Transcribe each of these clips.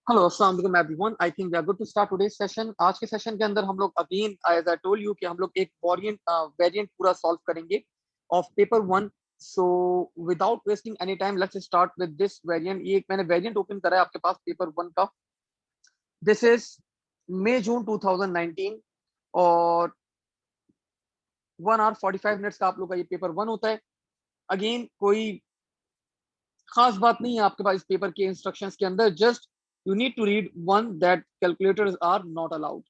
Hello अस्सलाम वालेकुम everyone. I think we are good to start today session. आज के सेशन के अंदर हम लोग again as I told you कि हम लोग एक वेरिएंट पूरा सॉल्व करेंगे of paper one. So without wasting any time let's start with this variant. ये एक मैंने वेरिएंट ओपन करा है आपके पास पेपर वन का। दिस इज मई जून 2019 और 1 hour 45 minutes का आप लोग का ये पेपर वन होता है। अगेन कोई खास बात नहीं है आपके पास इस पेपर के इंस्ट्रक्शंस के अंदर। Just you need to read one that calculators are not allowed.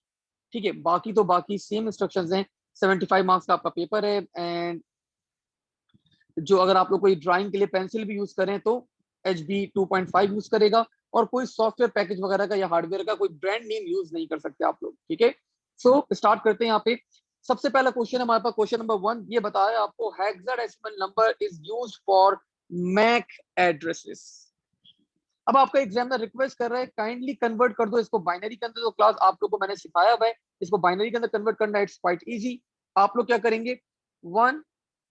ठीक है, बाकी तो बाकी सेम इंस्ट्रक्शंस हैं। 75 मार्क्स का आपका पेपर है। एंड जो अगर आप लोग कोई ड्राइंग के लिए पेंसिल भी यूज करें तो HB 2.5 यूज करेगा। और कोई सॉफ्टवेयर पैकेज वगैरह का या हार्डवेयर का कोई ब्रांड नेम यूज नहीं कर सकते आप लोग। ठीक है, सो स्टार्ट करते हैं। यहाँ पे सबसे पहला क्वेश्चन है हमारे पास। क्वेश्चन नंबर वन ये बताया आपको, hexadecimal number is used for MAC addresses. अब आपका एग्जामिनर रिक्वेस्ट कर रहा है काइंडली कन्वर्ट कर दो इसको बाइनरी के अंदर। जो क्लास आप लोग को मैंने सिखाया हुआ है इसको बाइनरी के अंदर कन्वर्ट करना, इट्स क्वाइट इजी। आप लोग क्या करेंगे, 1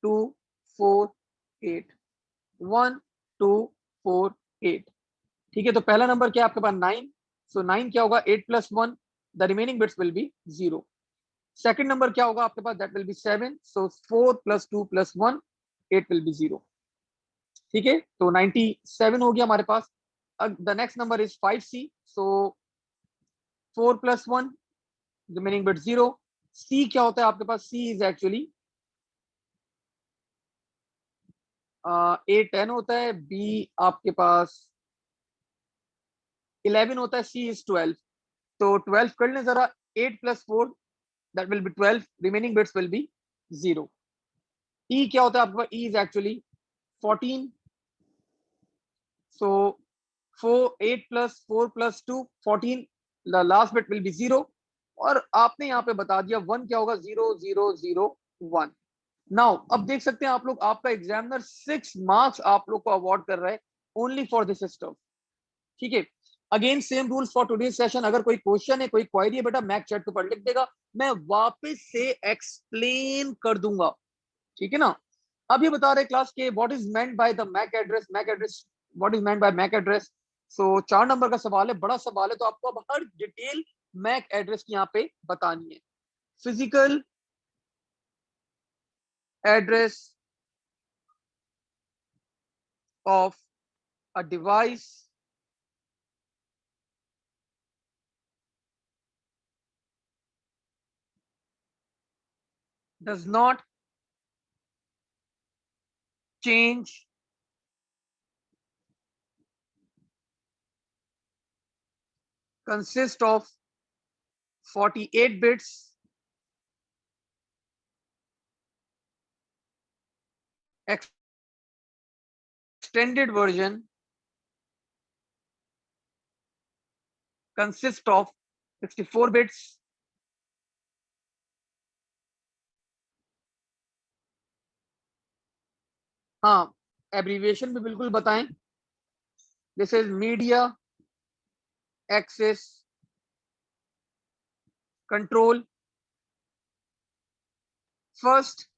2 4 8, 1 2 4 8। ठीक है, तो पहला नंबर क्या है आपके पास, 9। सो 9 क्या होगा, 8 + 1, the remaining bits will be 0। Second number क्या होगा आपके पास, that will be 7। So 4 + 2 + 1, 8 will be 0। ठीक है, तो 97 हो गया हमारे पास। The next number is 5C। सो 4 + 1, रिमेनिंग बिट 0। सी क्या होता है आपके पास, सी इज एक्चुअली A10 होता है, बी आपके पास 11 होता है, सी इज 12। तो 12 कर लें जरा। 8 + 4, that will be 12, remaining bits will be 0। E क्या होता है आपके पास, ई इज एक्चुअली 14। सो 8 + 4 + 2, 14, the last bit will be 0। और आपने यहाँ पे बता दिया वन क्या होगा, 0 0 0 1। नाउ अब देख सकते हैं आप लोग, आपका एग्जामिनर 6 मार्क्स आप लोग को अवार्ड कर रहा है ओनली फॉर दिस स्टफ। ठीक है, again same rules for today session. अगर कोई क्वेश्चन है, कोई क्वेरी है बेटा, मैक चैट पर लिख देगा, मैं वापस से एक्सप्लेन कर दूंगा। ठीक है ना। अब ये बता रहे क्लास के what is meant by the MAC address. MAC address, what is meant by MAC address. So 4 number का सवाल है, बड़ा सवाल है, तो आपको अब हर डिटेल मैक एड्रेस की यहाँ पे बतानी है। Physical address of a device does not change consist of 48 bits extended version consists of 64 bits। हाँ, एब्रीविएशन भी बिल्कुल बताएं। This is media access control. First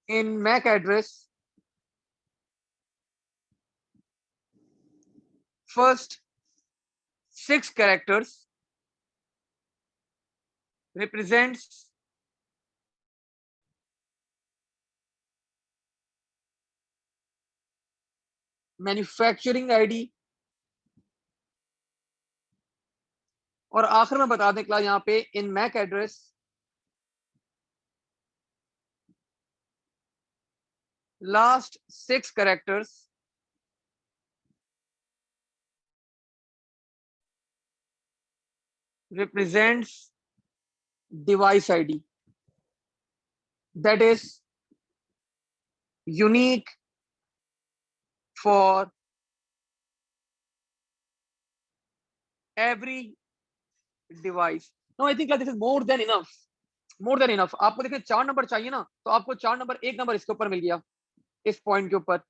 in MAC address, first 6 characters represents manufacturing ID. और आखिर में बता दें class यहाँ पे, in MAC address last 6 characters represents device ID, that is unique for every device। Now I think this is more than enough, more than enough. आपको देखिए 4 number चाहिए ना, तो आपको 4 नंबर, एक नंबर इसके ऊपर मिल गया, इस पॉइंट के ऊपर।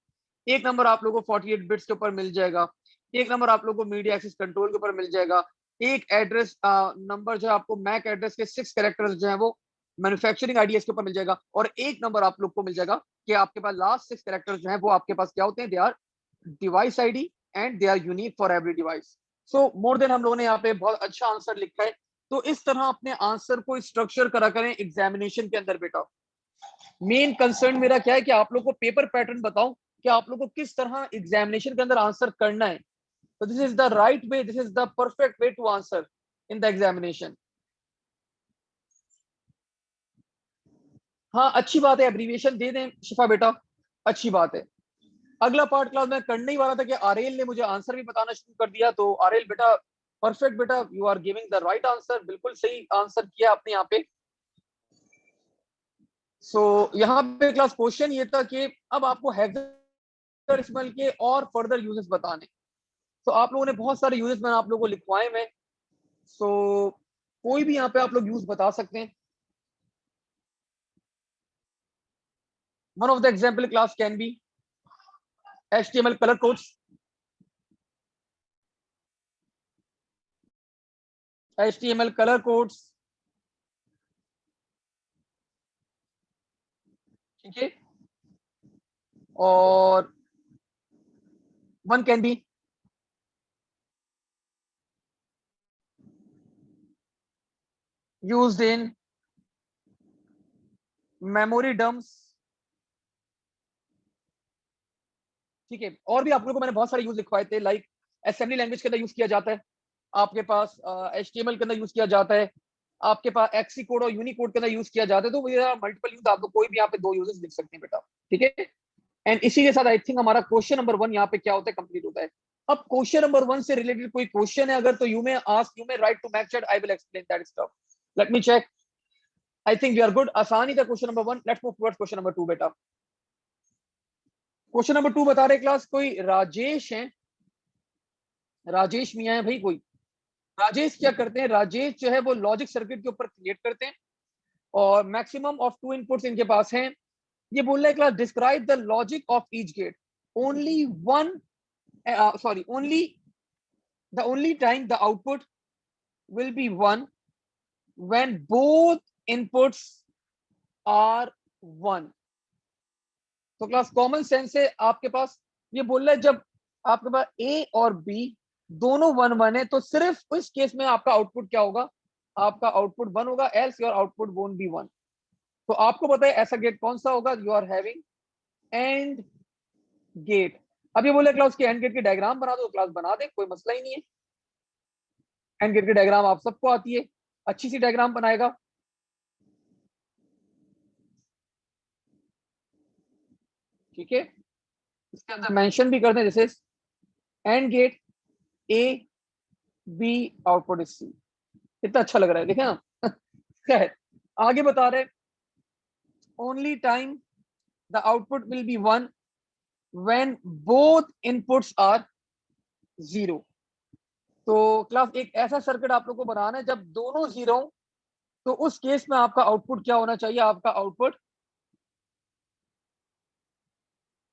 एक नंबर आप लोगों को 48 बिट्स के ऊपर मिल जाएगा। एक नंबर आप लोगों को मीडिया एक्सेस कंट्रोल के ऊपर मिल जाएगा। एक एड्रेस नंबर जो है आपको मैक एड्रेस के 6 कैरेक्टर्स जो है वो मैन्युफैक्चरिंग आईडी के ऊपर मिल जाएगा। और एक नंबर आप लोग को मिल जाएगा कि आपके पास लास्ट 6 कैरेक्टर्स जो है वो आपके पास क्या होते हैं, they are device ID and they are unique for every device. So more than हम लोगों ने यहाँ पे बहुत अच्छा आंसर लिखा है। तो इस तरह अपने आंसर को स्ट्रक्चर करा करें एग्जामिनेशन के अंदर बेटा। मेन कंसर्न मेरा क्या है कि आप लोग को पेपर पैटर्न बताऊं कि आप लोग को किस तरह एग्जामिनेशन के अंदर आंसर करना है। तो this is the right way, this is the perfect way to answer in the examination. हाँ अच्छी बात है, एब्रीविएशन दे दें शिफा बेटा, अच्छी बात है। अगला पार्ट क्लास में करने ही वाला था कि आरएल ने मुझे आंसर भी बताना शुरू कर दिया। तो आरएल बेटा परफेक्ट बेटा, you are giving the right answer, बिल्कुल सही आंसर किया आपने यहाँ पे। सो यहाँ पे क्लास क्वेश्चन ये था कि अब आपको हेक्साडेसिमल के और फर्दर यूजेस बताने। तो आप लोगों ने बहुत सारे यूजेस मैंने आप लोगों को लिखवाए में। सो कोई भी यहाँ पे आप लोग यूज बता सकते हैं। One of the example class can B HTML color codes, HTML color codes, ठीक है। और one can be used in memory dumps, ठीक है। और भी आप लोगों को मैंने बहुत सारे यूज लिखवाए थे, लाइक असेंबली लैंग्वेज के अंदर यूज किया जाता है, आपके पास HTML के अंदर यूज किया जाता है, आपके पास एक्सी कोड और यूनिकोड के अंदर यूज किया जाता है। तो ये मल्टीपल यूज, आप लोग कोई भी यहाँ पे दो यूजेस लिख सकते हैं बेटा, ठीक है। एंड इसी के साथ आई थिंक हमारा क्वेश्चन नंबर 1 यहाँ पे क्या होता है, कंप्लीट होता है। अब क्वेश्चन नंबर 1 से रिलेटेड कोई क्वेश्चन है अगर, तो you may ask, you may write to Mac chat, I will explain that stuff. Let me check. I think we are good, आसान ही था question number 1। Let's move towards question number 2 बेटा। Question number 2 बता रहे class, कोई राजेश है, राजेश मियां है भाई कोई। राजेश क्या करते हैं, राजेश जो है वो लॉजिक सर्किट के ऊपर क्रिएट करते हैं और मैक्सिमम ऑफ 2 इनपुट्स इनके पास हैं। ये बोल रहा है class, describe the logic of each gate, only one, sorry only the only time the output will be 1 when both inputs are 1। तो क्लास कॉमन सेंस से आपके पास ये बोल रहा है, जब आपके पास ए और बी दोनों 1 1 है तो सिर्फ इस केस में आपका आउटपुट क्या होगा, आपका आउटपुट 1 होगा, else your output won't be 1। तो आपको पता है ऐसा गेट कौन सा होगा, you are having and gate. अब ये बोले क्लास के एंड गेट की डायग्राम बना दो, क्लास बना दे, कोई मसला ही नहीं है। एंड गेट की डायग्राम आप सबको आती है, अच्छी सी डायग्राम बनाएगा, ठीक है। इसके अंदर मेंशन भी करते हैं, जैसे and gate A B output is C. कितना अच्छा लग रहा है, देखें ना क्या है। आगे बता रहे, only time the output will be 1 when both inputs are 0। तो क्लास एक ऐसा सर्किट आप लोग को बनाना है जब दोनों 0, तो उस केस में आपका आउटपुट क्या होना चाहिए, आपका output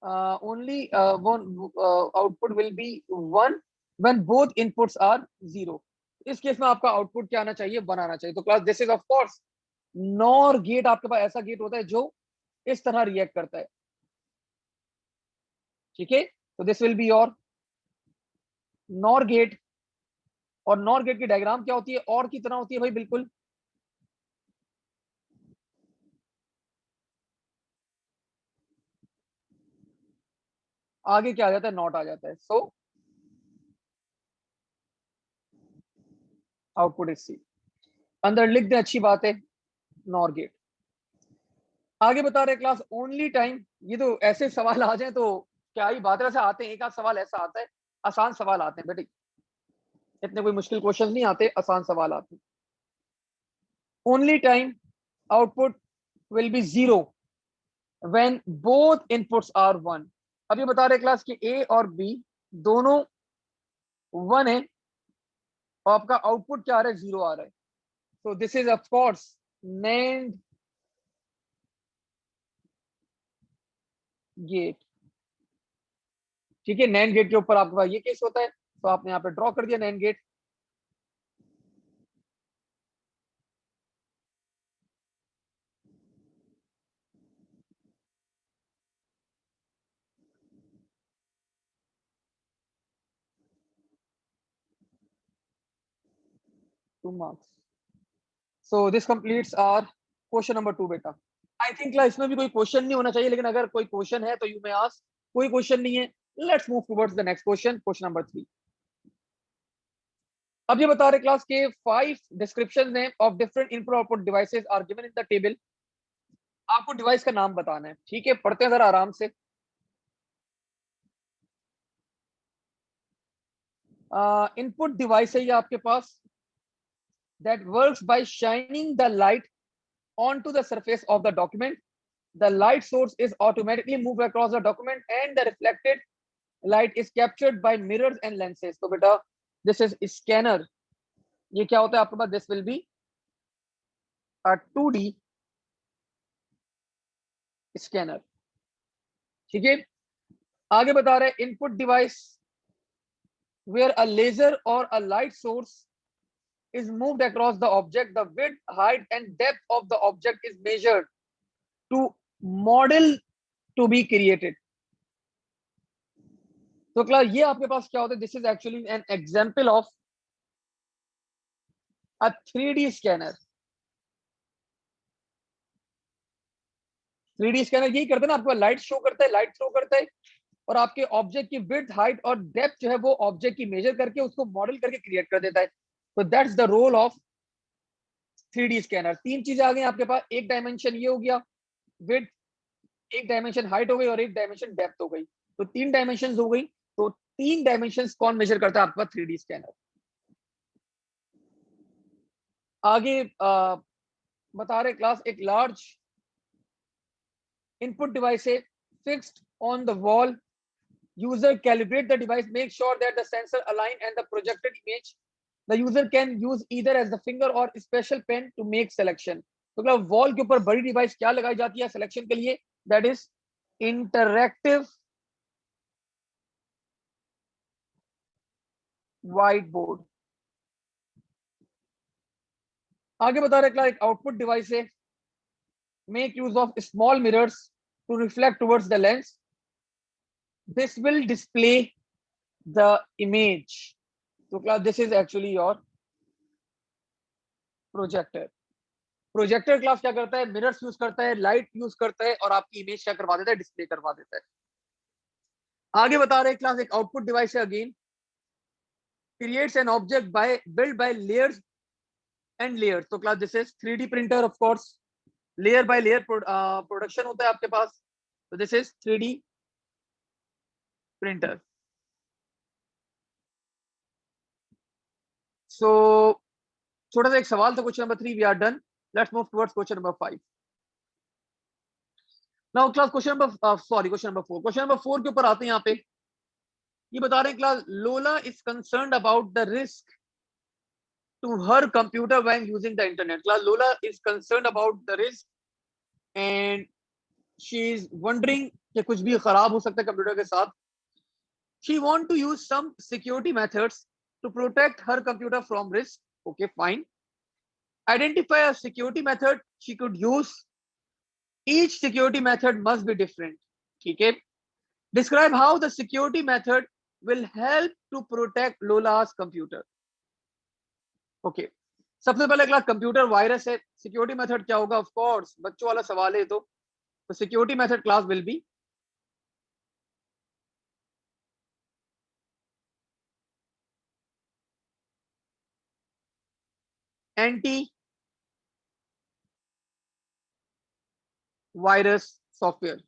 only one output will be 1 when both inputs are 0। इस केस में आपका आउटपुट क्या आना चाहिए, बनाना चाहिए। तो class this is of course NOR gate. आपके पास ऐसा गेट होता है जो इस तरह रिएक्ट करता है, ठीक है। तो this will be your NOR gate. और नॉर गेट की डायग्राम क्या होती है, और की तरह होती है भाई, बिल्कुल। आगे क्या आ जाता है, नॉट आ जाता है। सो आउटपुट इज सी, अंदर लिख दे, अच्छी बात है, नॉर गेट। आगे बता रहे क्लास, ओनली टाइम, ये तो ऐसे सवाल आ जाए तो क्या ही बात है, वैसे आते हैं, एक आध सवाल ऐसा आता है, आसान सवाल आते हैं बेटे, इतने कोई मुश्किल क्वेश्चन नहीं आते, आसान सवाल आते हैं। Only time output will be 0 when both inputs are 1। अब ये बता रहे क्लास कि ए और बी दोनों 1 है और आपका आउटपुट क्या आ रहा है, 0 आ रहा है। तो this is of course NAND gate, ठीक है। नैंड गेट के ऊपर आपके पास ये केस होता है, तो आपने यहाँ पे ड्रॉ कर दिया NAND gate. 2 marks. So this completes our question number 2 बेटा. I think ला इसमें भी कोई क्वेश्चन नहीं होना चाहिए, लेकिन अगर कोई क्वेश्चन है तो यू मे आस्क. कोई क्वेश्चन नहीं है. Let's move towards the next question, question number 3. अब ये बता रहे क्लास के 5 description name of different input output devices are given in the table. आपको डिवाइस का नाम बताना है. ठीक है, पढ़ते हैं जरा आराम से. इनपुट डिवाइस है ये आपके पास, that works by shining the light onto the surface of the document. The light source is automatically moved across the document and the reflected light is captured by mirrors and lenses. तो बेटा this is scanner. ये क्या होता है आपके पास? This will be a 2D scanner. ठीक है, आगे बता रहे हैं input device where a laser or a light source is moved across the object. The width, height and depth of the object is measured to model to be created. तो class ये आपके पास क्या होता है? This is actually an example of a 3D scanner. 3D scanner यही करता है ना, आपको लाइट शो करता है, लाइट थ्रो करता है और आपके ऑब्जेक्ट की विड्थ, हाइट और डेप्थ जो है वो ऑब्जेक्ट की मेजर करके उसको मॉडल करके क्रिएट कर देता है. तो that's the role of 3D scanner. 3 चीजें आ गई आपके पास. एक डायमेंशन ये हो गया विड्थ, एक डायमेंशन हाइट हो गई और एक डायमेंशन डेप्थ हो गई. तो 3 डायमेंशन हो गई. तो 3 डायमेंशन कौन मेजर करता है आपका? 3D scanner. आगे बता रहे क्लास एक लार्ज input device है fixed on the wall. User calibrate the device, make sure that the sensor align and the projected image. The user can use either as the finger or special pen to make selection. तो मतलब wall के ऊपर बड़ी device क्या लगाई जाती है selection के लिए? That is interactive white board. आगे बता रहे क्लास एक आउटपुट डिवाइस है make use of small mirrors to reflect towards the lens. This will display the image. So class this is actually your projector. Projector class क्या करता है? Mirrors use करता है, लाइट यूज करता है और आपकी इमेज क्या करवा देता है? डिस्प्ले करवा देता है. आगे बता रहे क्लास एक आउटपुट डिवाइस है again creates an object by build by layers and layers. तो class this is 3D printer. Of course layer by layer production होता है आपके पास. तो दिस इज 3D प्रिंटर. सो छोटा सा एक सवाल था. Question number 3 we are done. Let's move towards question number 5. Now class question number question number 4. Question number 4 के ऊपर आते हैं. यहाँ पे ये बता रहे हैं क्लास लोला is concerned about the risk to her computer when using the internet. Class Lola is concerned about the risk and she is wondering कि कुछ भी खराब हो सकता है कंप्यूटर के साथ. She want to use some security methods to protect her computer from risk. Okay, fine. Identify a security method she could use. Each security method must be different. ठीक है. Describe how the security method will help to protect Lola's computer. Okay सबसे पहले class computer virus है. Security method क्या होगा? Of course बच्चों वाला सवाल है. तो security method class will be anti virus software.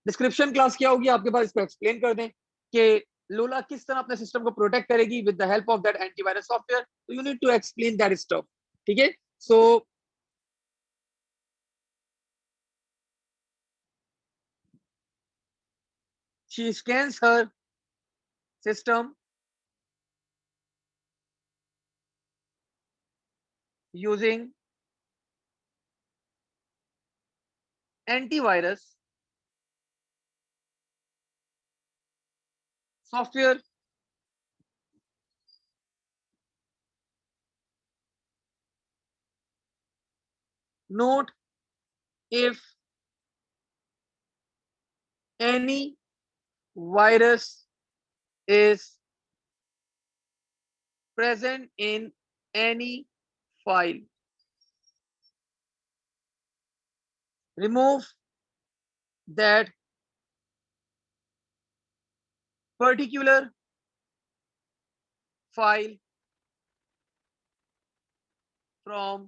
Description class क्या होगी आपके पास? इसको एक्सप्लेन कर दें कि लोला किस तरह अपने सिस्टम को प्रोटेक्ट करेगी with the help of that antivirus software. तो you need to explain that stuff. ठीक है. सो she scans her system using antivirus software. Note if any virus is present in any file. Remove that particular file from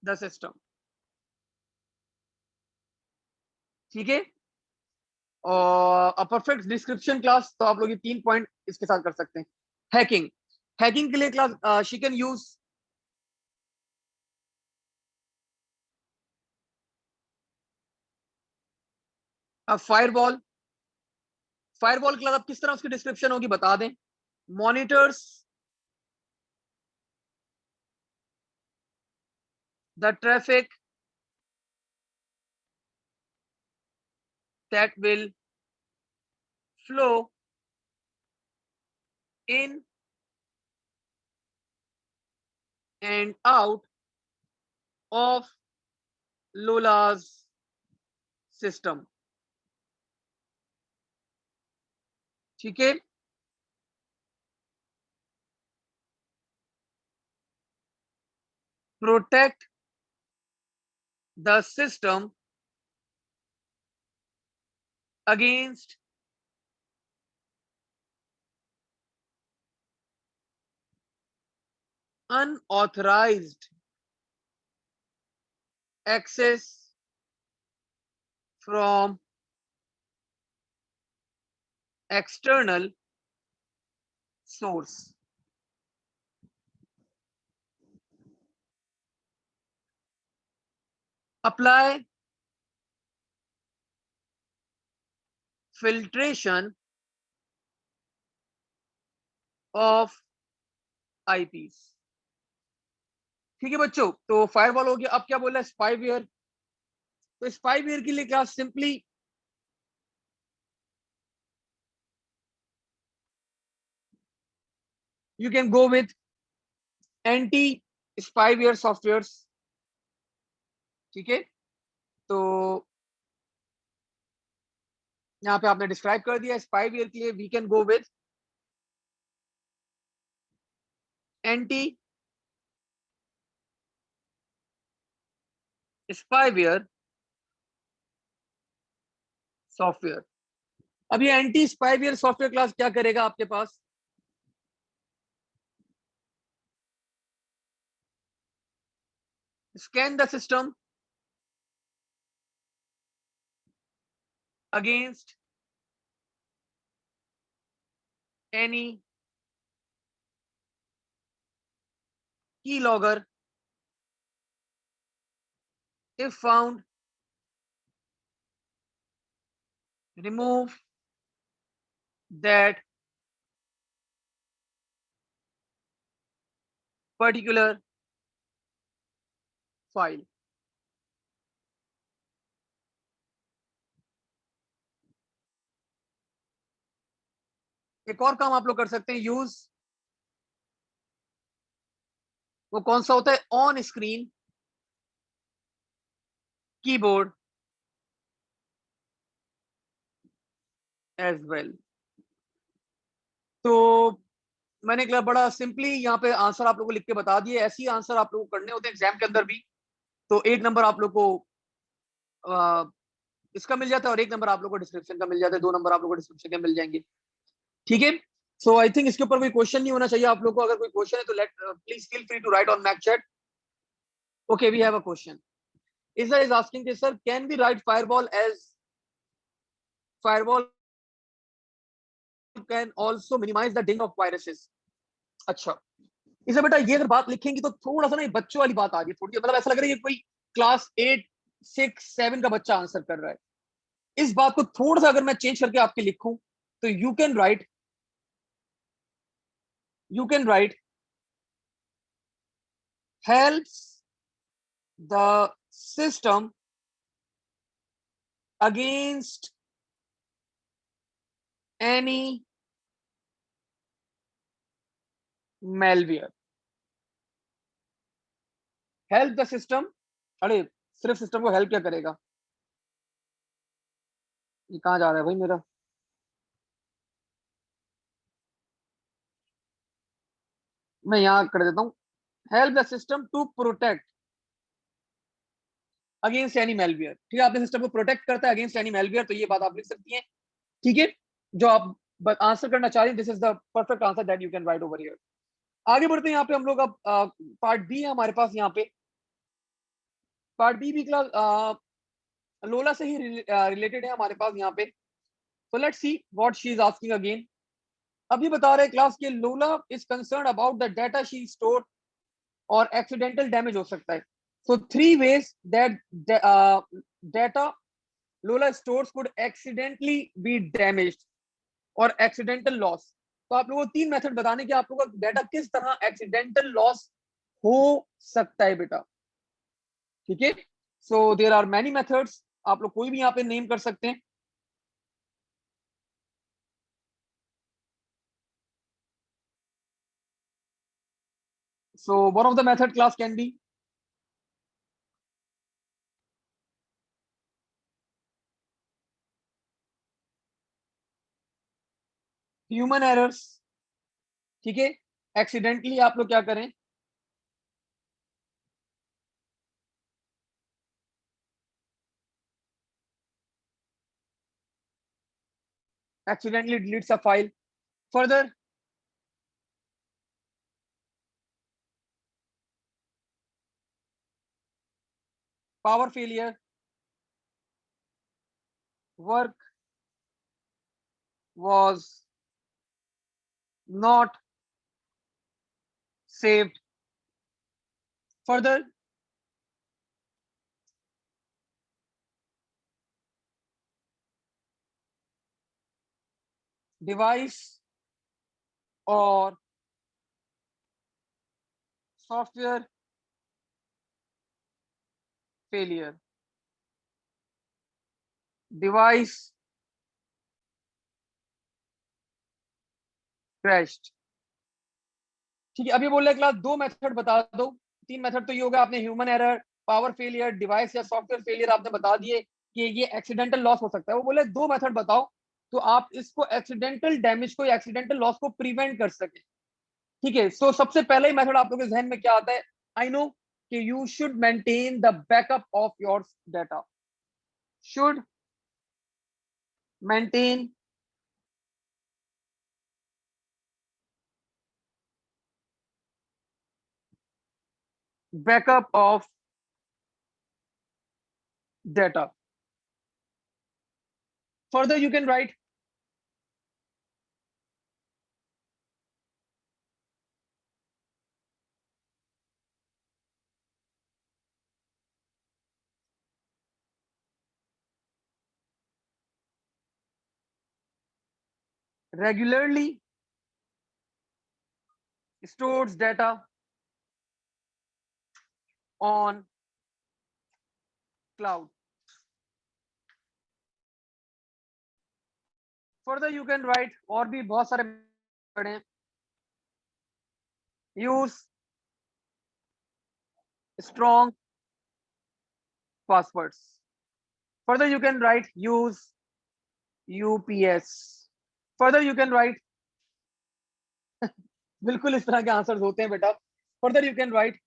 the system. ठीक है, और a perfect description class, तो आप लोग ये 3 point इसके साथ कर सकते हैं. हैकिंग, हैकिंग के लिए class she can use a firewall. Firewall class अब किस तरह उसकी डिस्क्रिप्शन होगी बता दें. Monitors the traffic that will flow in and out of Lola's system. ठीक है, protect the system against unauthorized access from external source. Apply filtration of IPs. ठीक है बच्चों, तो फायरवॉल हो गया. अब क्या बोला है, स्पाईवेयर. तो स्पाईवेयर के लिए class simply you can go with anti spyware softwares. ठीक है, तो यहाँ पे आपने डिस्क्राइब कर दिया. स्पाईवेयर के लिए we can go with anti spyware software. अब ये एंटी स्पाईवेयर सॉफ्टवेयर क्लास क्या करेगा आपके पास, scan the system against any keylogger if found, remove that particular file. एक और काम आप लोग कर सकते हैं, यूज, वो कौन सा होता है, on screen keyboard as well. तो मैंने एक बड़ा सिंपली यहाँ पे आंसर आप लोगों को लिख के बता दिए. ऐसे ही आंसर आप लोगों को करने होते हैं एग्जाम के अंदर भी. तो 1 नंबर आप लोग को इसका मिल जाता है और 1 नंबर आप लोग को डिस्क्रिप्शन का मिल जाता है. 2 नंबर आप लोग को डिस्क्रिप्शन के मिल जाएंगे. ठीक है, सो आई थिंक इसके ऊपर कोई क्वेश्चन नहीं होना चाहिए आप लोग को. अगर कोई क्वेश्चन है तो let please feel free to write on Mac chat. Okay, we have a question. Isa is asking this, sir, can we write firewall as firewall can also minimize the ding of viruses? अच्छा, इसे बेटा ये अगर बात लिखेंगे तो थोड़ा सा ना ये बच्चों वाली बात आ रही है थोड़ी, मतलब ऐसा लग रहा है कि कोई क्लास 8 6 7 का बच्चा आंसर कर रहा है. इस बात को थोड़ा सा अगर मैं चेंज करके आपके लिखूं तो you can right helps the system against any malware. Help the system, अरे सिर्फ सिस्टम को हेल्प क्या करेगा, ये कहाँ जा रहा है भाई मेरा. मैं यहां कर देता हूं, help the system to protect against any malware. ठीक है, आपने सिस्टम को प्रोटेक्ट करता है अगेंस्ट एनी मेलवियर, तो ये बात आप लिख सकती हैं। ठीक है, जो आप आंसर करना चाह रही हैं, this is the perfect answer that you can right over here. आगे बढ़ते हैं, यहाँ पे हम लोग अब पार्ट बी है हमारे पास। यहाँ पे पार्ट बी भी क्लास लोला से ही रिलेटेड है हमारे पास यहाँ पे। So let's see what she is asking again. अब ये बता रहे हैं क्लास के Lola is concern about the data she store और एक्सीडेंटल डैमेज हो सकता है। So three ways that data Lola stores could accidentally be damaged और एक्सीडेंटल लॉस। तो आप लोगों को तीन मेथड बताने कि आप लोगों का डाटा किस तरह एक्सीडेंटल लॉस हो सकता है बेटा। ठीक है, so there are many methods, आप लोग कोई भी यहाँ पे नेम कर सकते हैं। So one of the method class can be human errors। ठीक है, एक्सीडेंटली आप लोग क्या करें, accidentally deletes a file। further power failure, work was not saved। further device or software failure, device crashed। ठीक है, अब ये बोल रहे क्लास दो मेथड बता दो। तीन मेथड तो ये होगा, आपने human error, power failure, device या सॉफ्टवेयर फेलियर आपने बता दिए कि ये एक्सीडेंटल लॉस हो सकता है। वो बोले दो मेथड बताओ तो आप इसको एक्सीडेंटल डैमेज को या एक्सीडेंटल लॉस को प्रिवेंट कर सके। ठीक है, सो सबसे पहला ही मेथड आप लोगों के जहन में क्या आता है, आई नो कि you should maintain the backup of your data, should maintain backup of data. Further you can right regularly stores data on cloud. Further you can right, और भी बहुत सारे पढ़े, use strong passwords. Further you can right use UPS. Further you can right बिल्कुल इस तरह के answers होते हैं बेटा। Further you can right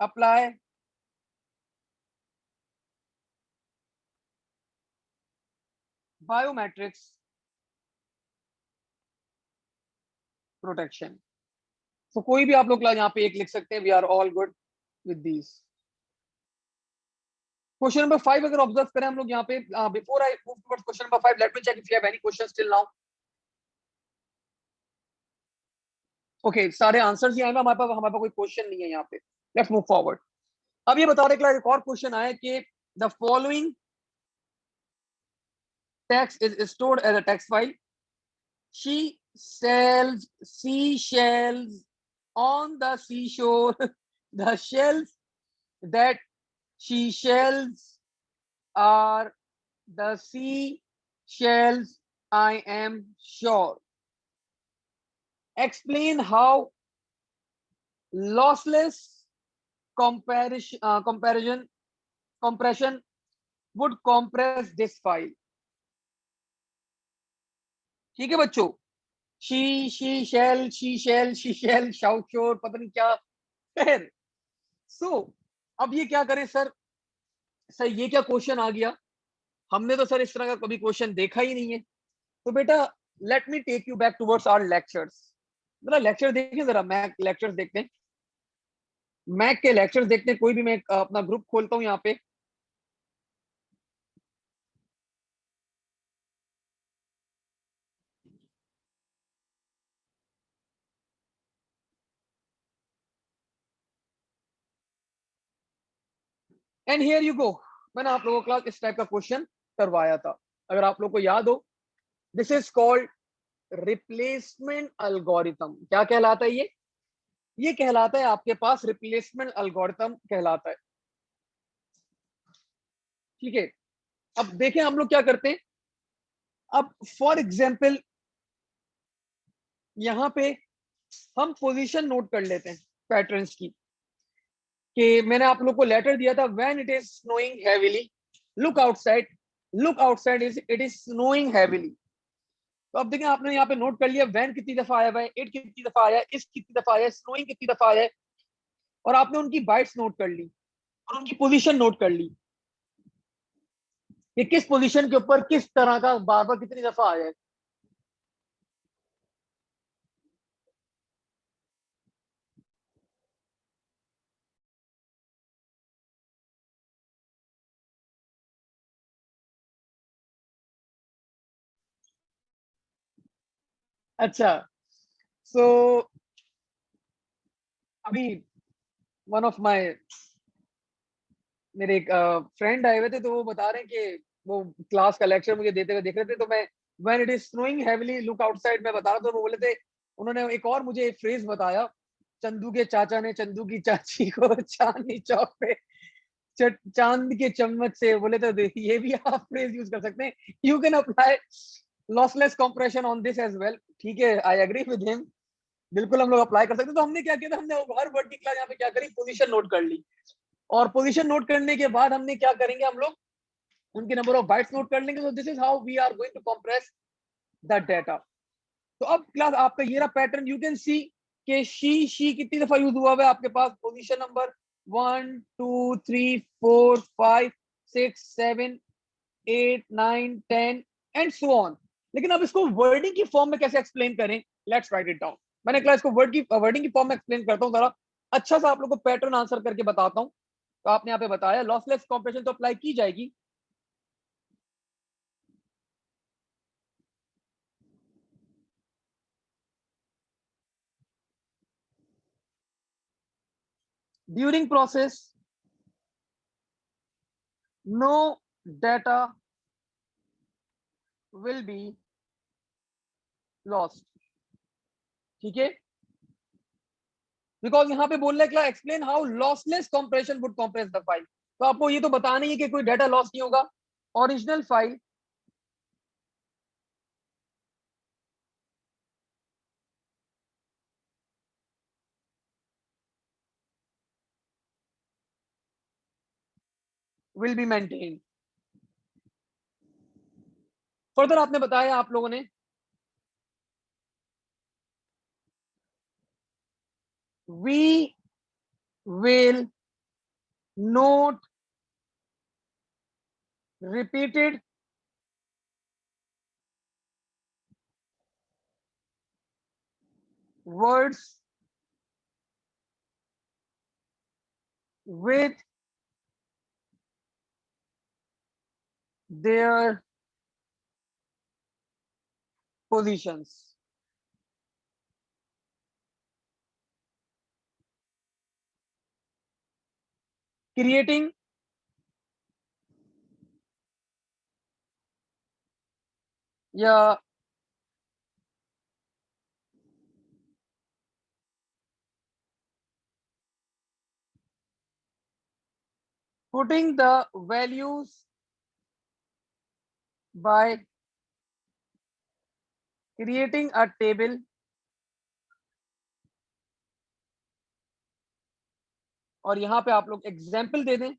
apply biometrics protection. तो कोई भी आप लोग यहाँ पे एक लिख सकते हैं, we are all good with these. Question number 5 अगर ऑब्जर्व करें हम लोग यहाँ पे, before I move towards question number 5 let me check if you have any questions till now. Okay, सारे आंसर्स ही आए हैं, हमारे पास कोई क्वेश्चन नहीं है यहाँ पे। Let's move forward. अब ये बता रहे एक और क्वेश्चन आया कि the following text is stored as a text file. She sells seashells on the seashore। The shells that she shells are the sea shells, I am sure। Explain how lossless compression would compress this file। ठीक है बच्चों, she shell shout शोर, पता नहीं क्या। खैर, सो अब ये क्या करें सर? सर ये क्या क्वेश्चन आ गया? हमने तो सर इस तरह का कभी क्वेश्चन देखा ही नहीं है। तो बेटा, let me take you back towards our lectures. जरा लेक्चर देखें, जरा मैक लेक्चर्स देखते हैं। मैक के लेक्चर्स देखते हैं। कोई भी मैं अपना ग्रुप खोलता हूँ यहाँ पे। And here you go. मैंने आप लोगों को क्लास इस टाइप का क्वेश्चन करवाया था, अगर आप लोग को याद हो। This is called replacement algorithm. क्या कहलाता है ये कहलाता है आपके पास रिप्लेसमेंट अल्गोरिथम कहलाता है। ठीक है, अब देखें हम लोग क्या करते हैं। अब फॉर एग्जाम्पल यहाँ पे हम पोजीशन नोट कर लेते हैं पैटर्न्स की। कि मैंने आप लोग को लेटर दिया था, when it is snowing heavily, look outside. Look outside is it is snowing heavily. तो अब देखें, आपने यहाँ पे नोट कर लिया व्हेन कितनी दफा आया हुआ है, इट कितनी दफा आया है, इस कितनी दफा आया है, स्नोइंग कितनी दफा आया है। और आपने उनकी बाइट्स नोट कर ली और उनकी पोजीशन नोट कर ली कि किस पोजीशन के ऊपर किस तरह का बार बार कितनी दफा आया है। अच्छा, सो अभी वन ऑफ माय मेरे एक फ्रेंड आए हुए थे, तो वो बता रहे हैं कि वो क्लास का लेक्चर मुझे देते हुए देख रहे थे। तो मैं when it is snowing heavily look outside मैं बता रहा था, तो वो बोले थे, उन्होंने एक और मुझे एक फ्रेज बताया। चंदू के चाचा ने चंदू की चाची को चांदनी चौक पे चांद के चम्मच से, बोले तो ये भी आप फ्रेज यूज कर सकते हैं। You can apply lossless compression on this as well. ठीक है, आई एग्री विद हिम। बिल्कुल हम लोग अप्लाई कर सकते हैं। तो हमने क्या किया था, हमने हर वर्ड की क्लास यहाँ पे क्या करी, पोजीशन नोट कर ली। और पोजीशन नोट करने के बाद हमने क्या करेंगे, हम लोग उनके नंबर ऑफ बाइट्स नोट कर लेंगे। तो this is how we are going to compress the data. तो अब क्लास आपका ये रहा पैटर्न। यू कैन सी कि शी कितनी दफा यूज हुआ है आपके पास। Position number 1 2 3 4 5 6 7 8 9 10 and so on. लेकिन अब इसको वर्डिंग की फॉर्म में कैसे एक्सप्लेन करें, लेट्स राइट इट डाउन। मैंने क्लास को वर्डिंग की फॉर्म में एक्सप्लेन करता हूँ जरा। अच्छा सा आप लोग को पैटर्न आंसर करके बताता हूँ। तो आपने यहाँ पे बताया लॉसलेस कॉम्प्रेशन तो अप्लाई की जाएगी। During process no data will be lost. ठीक है, बिकॉज यहाँ पे बोल रहे हैं explain how lossless compression would compress the file. तो आपको ये तो बताना ही है कि कोई डाटा लॉस नहीं होगा। Original file will be maintain. Further आपने बताया आप लोगों ने, we will note repeated words with their positions, creating या putting the values by creating a table। और यहाँ पे आप लोग एग्जाम्पल दे दें।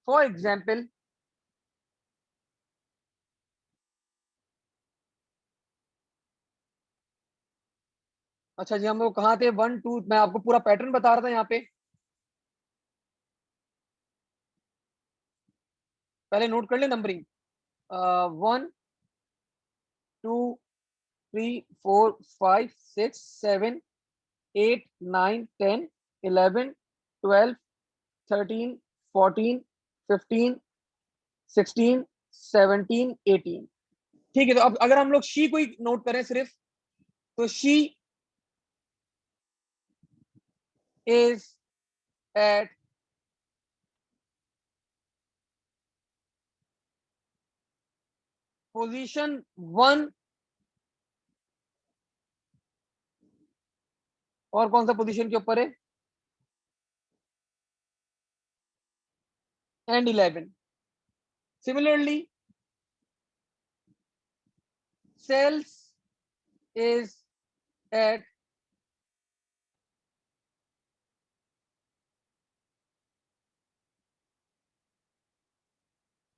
फॉर एग्जाम्पल, अच्छा जी, हम लोग कहाँ थे? 1 2, मैं आपको पूरा पैटर्न बता रहा था यहाँ पे। पहले नोट कर ले नंबरिंग। 1 2 3 4 5 6 7 8 9 10 11 12 13 14 15 16 17 18। ठीक है, तो अब अगर हम लोग शी को ही नोट करें सिर्फ, तो शी इज एट पोजीशन 1। और कौन सा पोजीशन के ऊपर है? And 11। Similarly sells is at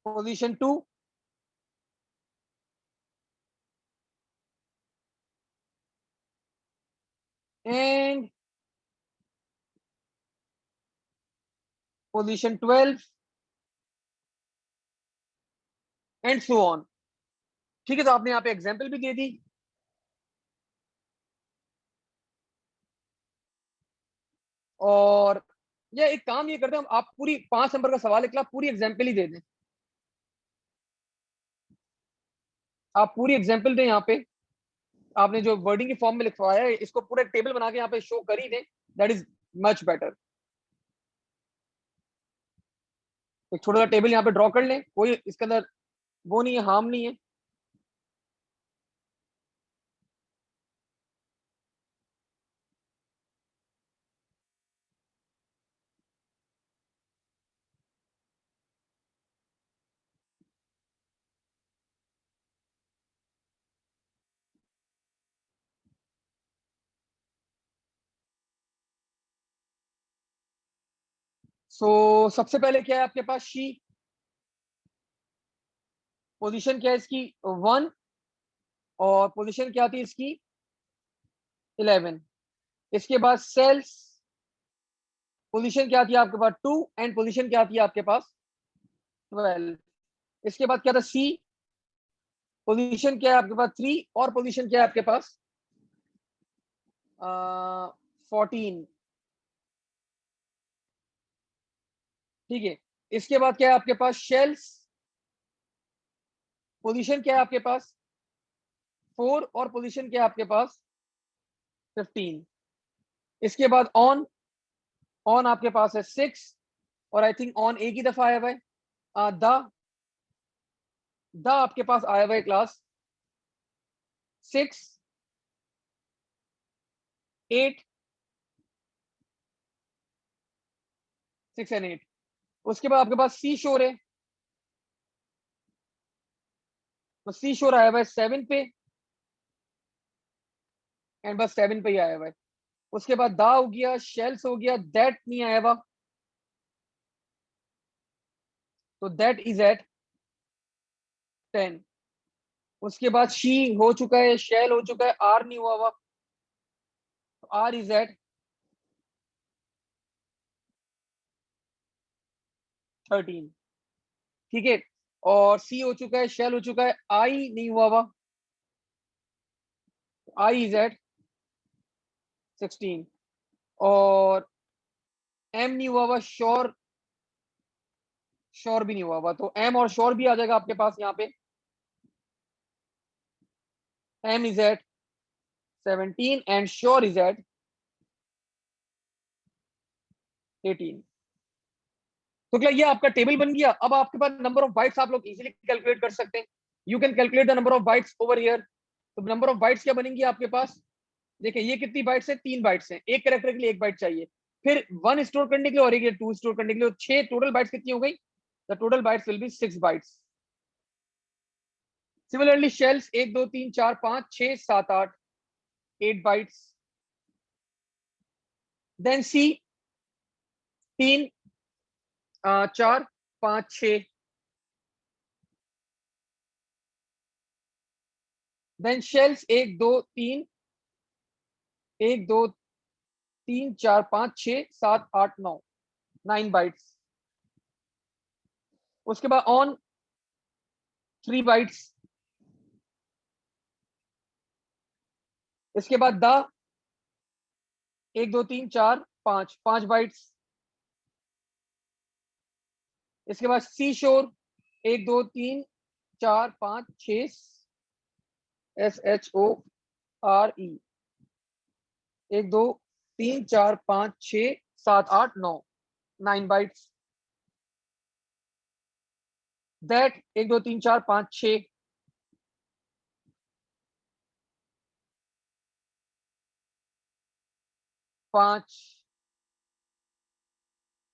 position 2 and position 12 and so on. ठीक है, तो आपने यहाँ पे एग्जाम्पल भी दे दी। और ये एक काम ये करते हैं हम, आप पूरी 5 नंबर का सवाल निकला, पूरी एग्जाम्पल ही दे दें। आप पूरी एग्जाम्पल दें यहाँ पे। आपने जो वर्डिंग की फॉर्म में लिखवाया है, इसको पूरा टेबल बना के यहाँ पे शो कर ही दें, दैट इज मच बेटर। एक छोटा सा टेबल यहाँ पे ड्रॉ कर लें, कोई इसके अंदर वो नहीं है, हार्म नहीं है। सबसे पहले क्या है आपके पास? शी। पोजीशन क्या है इसकी? 1। और पोजीशन क्या आती है इसकी? 11। इसके बाद सेल्स, पोजीशन क्या आती है आपके पास? 2। एंड पोजीशन क्या आती है आपके पास? 12। इसके बाद क्या था? सी। पोजीशन क्या है आपके पास? 3। और पोजीशन क्या है आपके पास? 14। ठीक है, इसके बाद क्या है आपके पास? शेल्स। पोजीशन क्या है आपके पास? 4। और पोजीशन क्या है आपके पास? 15। इसके बाद ऑन। ऑन आपके पास है 6। और आई थिंक ऑन एक ही दफा आया हुआ है। द आपके पास आया हुआ है क्लास 6 8 6 एंड 8। उसके बाद आपके पास सी शोर है, तो सी शोर आया हुआ है 7 पे। एंड बस 7 पे ही आया हुआ है। उसके बाद दा हो गया, शेल्स हो गया, दैट नहीं आया हुआ, तो दैट इज एट 10। उसके बाद शी हो चुका है, शेल हो चुका है, आर नहीं हुआ हुआ, तो आर इज एट 13। ठीक है, और सी हो चुका है, शेल हो चुका है, आई नहीं हुआ हुआ, आई इज एट 16। और एम नहीं हुआ हुआ, श्योर, श्योर भी नहीं हुआ हुआ, तो एम और श्योर भी आ जाएगा आपके पास यहाँ पे। M is at 17 and sure is at 18। तो क्या ये आपका टेबल बन गया? अब आपके पास नंबर ऑफ बाइट्स आप लोग इजीली कैलकुलेट कर सकते हैं। You can calculate the number of bytes over here. तो नंबर ऑफ बाइट्स क्या बनेंगी आपके पास? देखिए ये कितनी बाइट्स है? 3 बाइट्स है, एक कैरेक्टर के लिए 1 बाइट चाहिए। फिर 1 स्टोर करने के लिए और एक 2 स्टोर करने के लिए, 6 टोटल बाइट्स कितनी हो गई? The total bytes will be 6 bytes. Similarly shells 1 2 3 4 5 6 7 8, 8 bytes. Then sea 3 4 5 6। Then shells 1 2 3 1 2 3 4 5 6 7 8 9, 9 bytes. उसके बाद ऑन 3 बाइट्स। इसके बाद द 1 2 3 4 5, 5 बाइट्स। इसके बाद सी शोर 1 2 3 4 5 6 SHORE 1 2 3 4 5 6 7 8 9, 9 bytes. That 1 2 3 4 5 6 5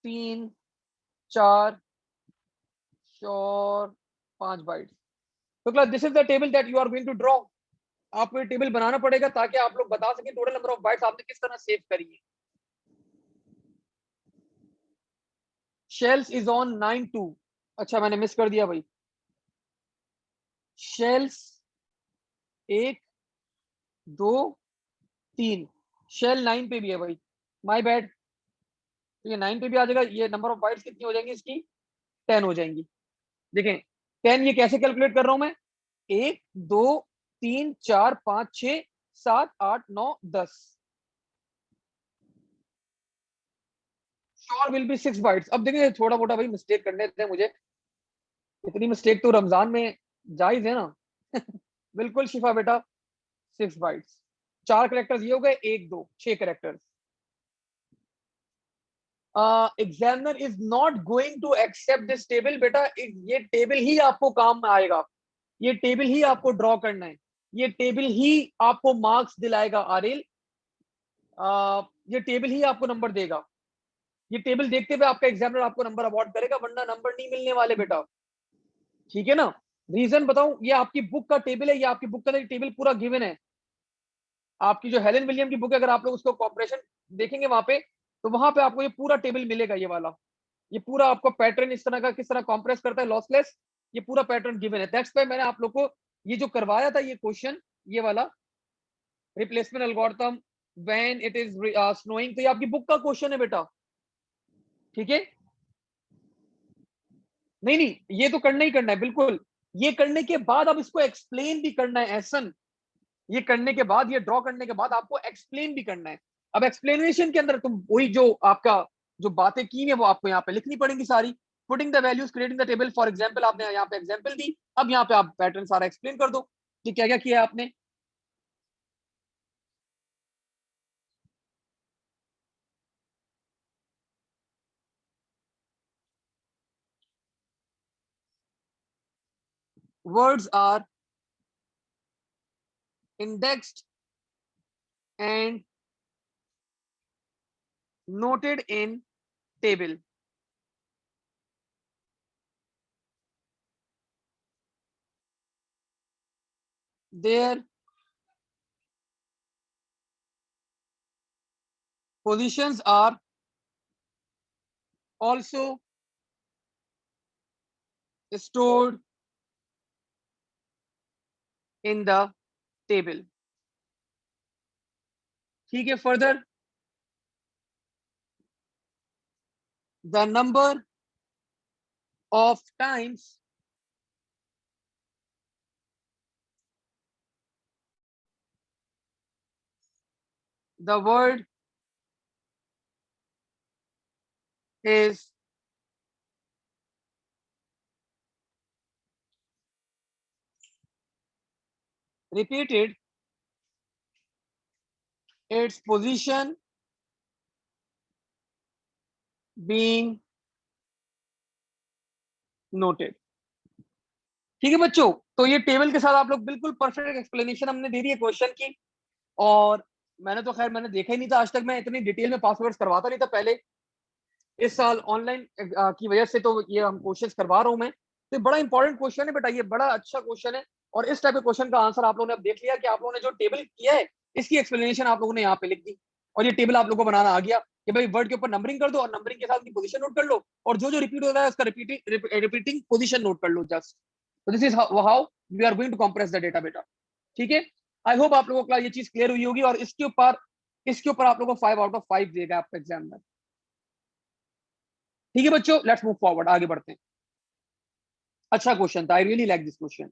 3 4 short 5 bytes. तो class this is the table that you are going to draw. आपको ये टेबल बनाना पड़ेगा ताकि आप लोग बता सकें टोटल नंबर ऑफ बाइट्स आपने किस तरह सेव करी है। Shells is on 9 2। अच्छा मैंने मिस कर दिया भाई। शेल्स 1 2 3, शेल 9 पे भी है भाई, माय बैड। तो ये 9 पे भी आ जाएगा। ये नंबर ऑफ बाइट्स कितनी हो जाएंगी इसकी? 10 हो जाएंगी। देखें 10 ये कैसे कैलकुलेट कर रहा हूं मैं? 1 2 3 4 5 6 7 8 9 10। Sure will be 6 bytes. अब देखिए थोड़ा मोटा भाई मिस्टेक करने देते हैं मुझे, इतनी मिस्टेक तो रमजान में जायज है ना। बिल्कुल शिफा बेटा, 6 बाइट्स। 4 करेक्टर्स ये हो गए, 1 2 6 characters. Examiner is not going to accept this table. बेटा ये टेबल ही आपको काम में आएगा, ये टेबल ही आपको ड्रॉ करना है, ये टेबल ही आपको मार्क्स दिलाएगा आरिल। ये टेबल ही आपको नंबर देगा। ये टेबल देखते हुए आपका एग्जामिनर आपको नंबर अवार्ड करेगा, वरना नंबर नहीं मिलने वाले बेटा। ठीक है ना? रीजन बताऊं, ये आपकी बुक का टेबल है, ये आपकी बुक का टेबल पूरा गिवन है। आपकी जो हेलन विलियम की बुक है, अगर आप लोग उसको कॉम्प्रेशन देखेंगे वहां पे, तो वहां पे आपको ये पूरा टेबल मिलेगा। ये वाला, ये पूरा आपको पैटर्न इस तरह का किस तरह कॉम्प्रेस करता है लॉसलेस, ये पूरा पैटर्न गिवन है। दैट्स व्हाई मैंने आप लोग को ये जो करवाया था ये क्वेश्चन, ये वाला replacement algorithm when it is snowing, तो ये आपकी बुक का क्वेश्चन है बेटा। ठीक है? नहीं नहीं, ये तो करना ही करना है बिल्कुल। ये करने के बाद अब इसको एक्सप्लेन भी करना है एहसन। ये करने के बाद, ये ड्रॉ करने के बाद आपको एक्सप्लेन भी करना है। अब एक्सप्लेनेशन के अंदर तुम वही जो आपका जो बातें की है वो आपको यहाँ पे लिखनी पड़ेंगी सारी। Putting the values, creating the table. For example आपने यहाँ पे एग्जांपल दी, अब यहाँ पे आप पैटर्न सारा एक्सप्लेन कर दो कि क्या क्या किया आपने। Words are indexed and noted in table. Their positions are also stored in the table. ठीक है? Further the number of times the word is repeated, its position being noted. ठीक है बच्चों, तो ये टेबल के साथ आप लोग बिल्कुल परफेक्ट एक्सप्लेनेशन हमने दे दी है क्वेश्चन की। और मैंने तो खैर मैंने देखा ही नहीं था आज तक, मैं इतनी डिटेल में पासवर्ड्स करवाता नहीं था पहले। इस साल ऑनलाइन की वजह से तो ये हम कोशिश करवा रहा हूं मैं। तो ये बड़ा इंपॉर्टेंट क्वेश्चन है बेटा, ये बड़ा अच्छा क्वेश्चन है। और इस टाइप के क्वेश्चन का आंसर आप लोगों ने अब देख लिया कि आप लोगों ने जो टेबल किया है इसकी एक्सप्लेनेशन आप लोगों ने यहाँ पे लिख दी। और ये टेबल आप लोगों को बनाना आ गया कि भाई वर्ड के ऊपर नंबरिंग कर दो और नंबरिंग के साथ की पोजीशन नोट कर लो, और जो जो रिपीट होता है उसका रिपीटिंग पोजीशन नोट कर लो जस्ट। तो this is how we are going to compress the data बेटा। ठीक है? आई होप आप लोगों को ये चीज क्लियर हुई होगी। और इसके ऊपर इसके ऊपर आप लोगों को 5 आउट ऑफ 5 देगा आपका एग्जामिनर। ठीक है बच्चों, लेट्स मूव फॉरवर्ड, आगे बढ़ते हैं। अच्छा क्वेश्चन था, I really like this question.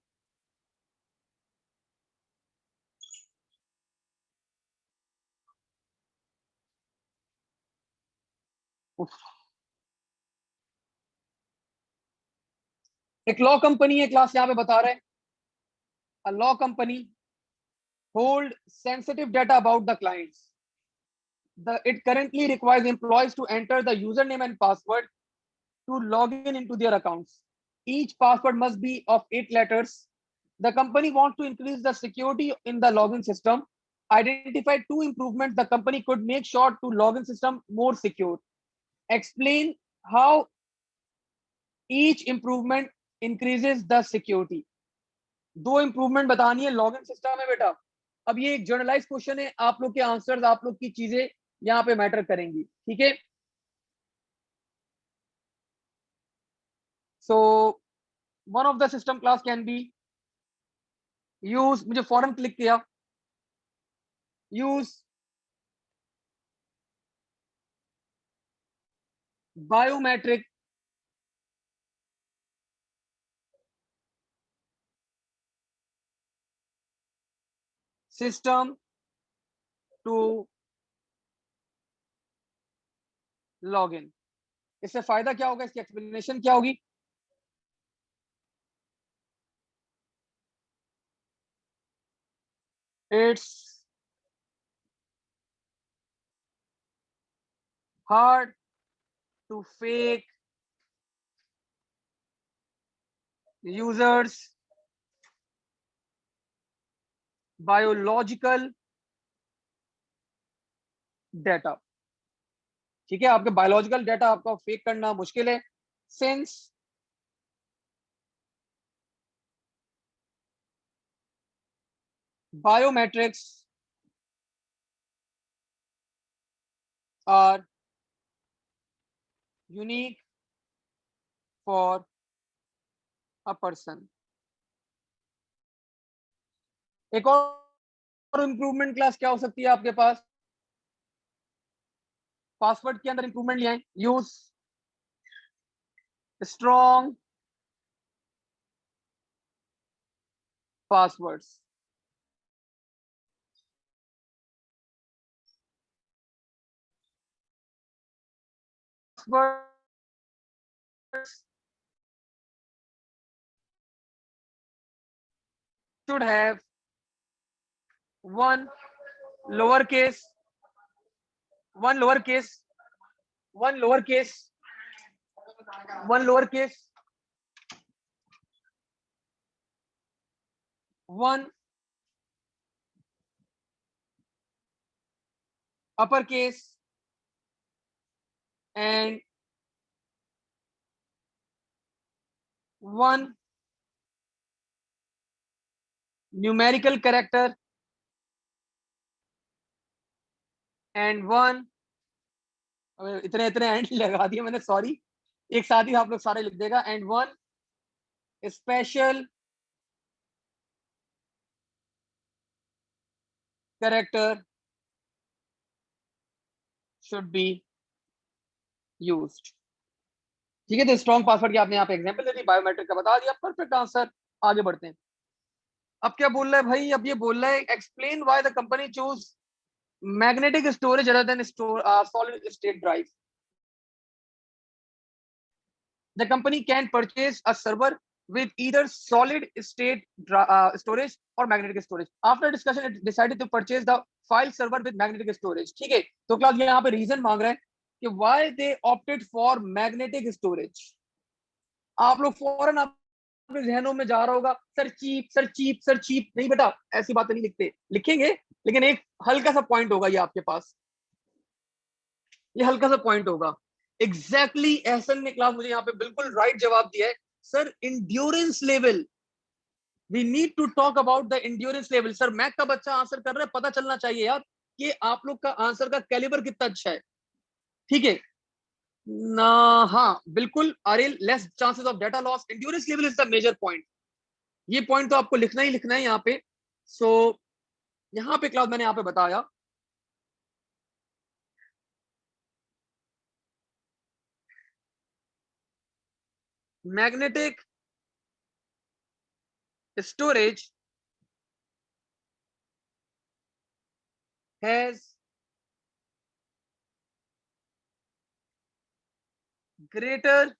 एक लॉ कंपनी है, क्लास यहाँ पे बता रहे हैं, a law company hold sensitive data about the clients. It currently requires employees to enter the username and password to log into their accounts. Each password must be of 8 letters. The company wants to increase the security in the login system. Identify 2 improvements the company could make sure to login system more secure. Explain how each improvement increases the security. 2 improvement बतानी है login system में बेटा। अब ये एक generalized question है, आप लोग के आंसर्स, आप लोग की चीजें यहाँ पे मैटर करेंगी, ठीक है। So one of the system class can be use, मुझे फॉरन क्लिक किया, use biometric system to log in. इससे फायदा क्या होगा, इसकी एक्सप्लेनेशन क्या होगी? It's hard to fake users biological data. ठीक है, आपके बायोलॉजिकल डेटा आपका फेक करना मुश्किल है, since biometrics are unique for a person. एक और इंप्रूवमेंट क्लास क्या हो सकती है आपके पास? पासवर्ड के अंदर इंप्रूवमेंट लिया है, use strong passwords. should have one lower case, one lower case, one lower case, one lower case, one upper case, and one numerical character and one, इतने इतने एंड लगा दिए मैंने, सॉरी, एक साथ ही आप लोग सारे लिख देगा, and one special character should be used. ठीक है, तो स्ट्रॉन्ग पासवर्ड की आपने यहाँ पे एग्जांपल दे दी, बायोमेट्रिक का बता दिया, परफेक्ट आंसर। आगे बढ़ते हैं। अब क्या बोल रहा है भाई? अब ये बोल रहा है explain why the company choose magnetic storage other than solid state drive. The company can purchase a server with either solid state storage or magnetic storage. After discussion, it decided to purchase the file server with magnetic storage. ठीक है, तो class यहाँ पे reason मांग रहे हैं कि why they opted for magnetic storage। आप लोग फौरन आपके जहनों में जा रहा होगा, sir cheap, sir cheap, sir cheap. नहीं बेटा, ऐसी बातें नहीं लिखते, लिखेंगे लेकिन एक हल्का सा पॉइंट होगा ये आपके पास, ये हल्का सा पॉइंट होगा। एग्जैक्टली एहसन ने क्लास मुझे यहाँ पे बिल्कुल राइट जवाब दिया है, sir endurance level, we need to talk about the endurance level. Sir math का बच्चा आंसर कर रहा है, पता चलना चाहिए यार कि आप लोग का आंसर का कैलिबर कितना अच्छा है। ठीक है ना? हाँ बिल्कुल, are L less chances of data loss, endurance level is the major point. ये पॉइंट तो आपको लिखना ही लिखना है यहाँ पे। सो यहाँ पे क्लास मैंने यहाँ पे बताया magnetic storage has greater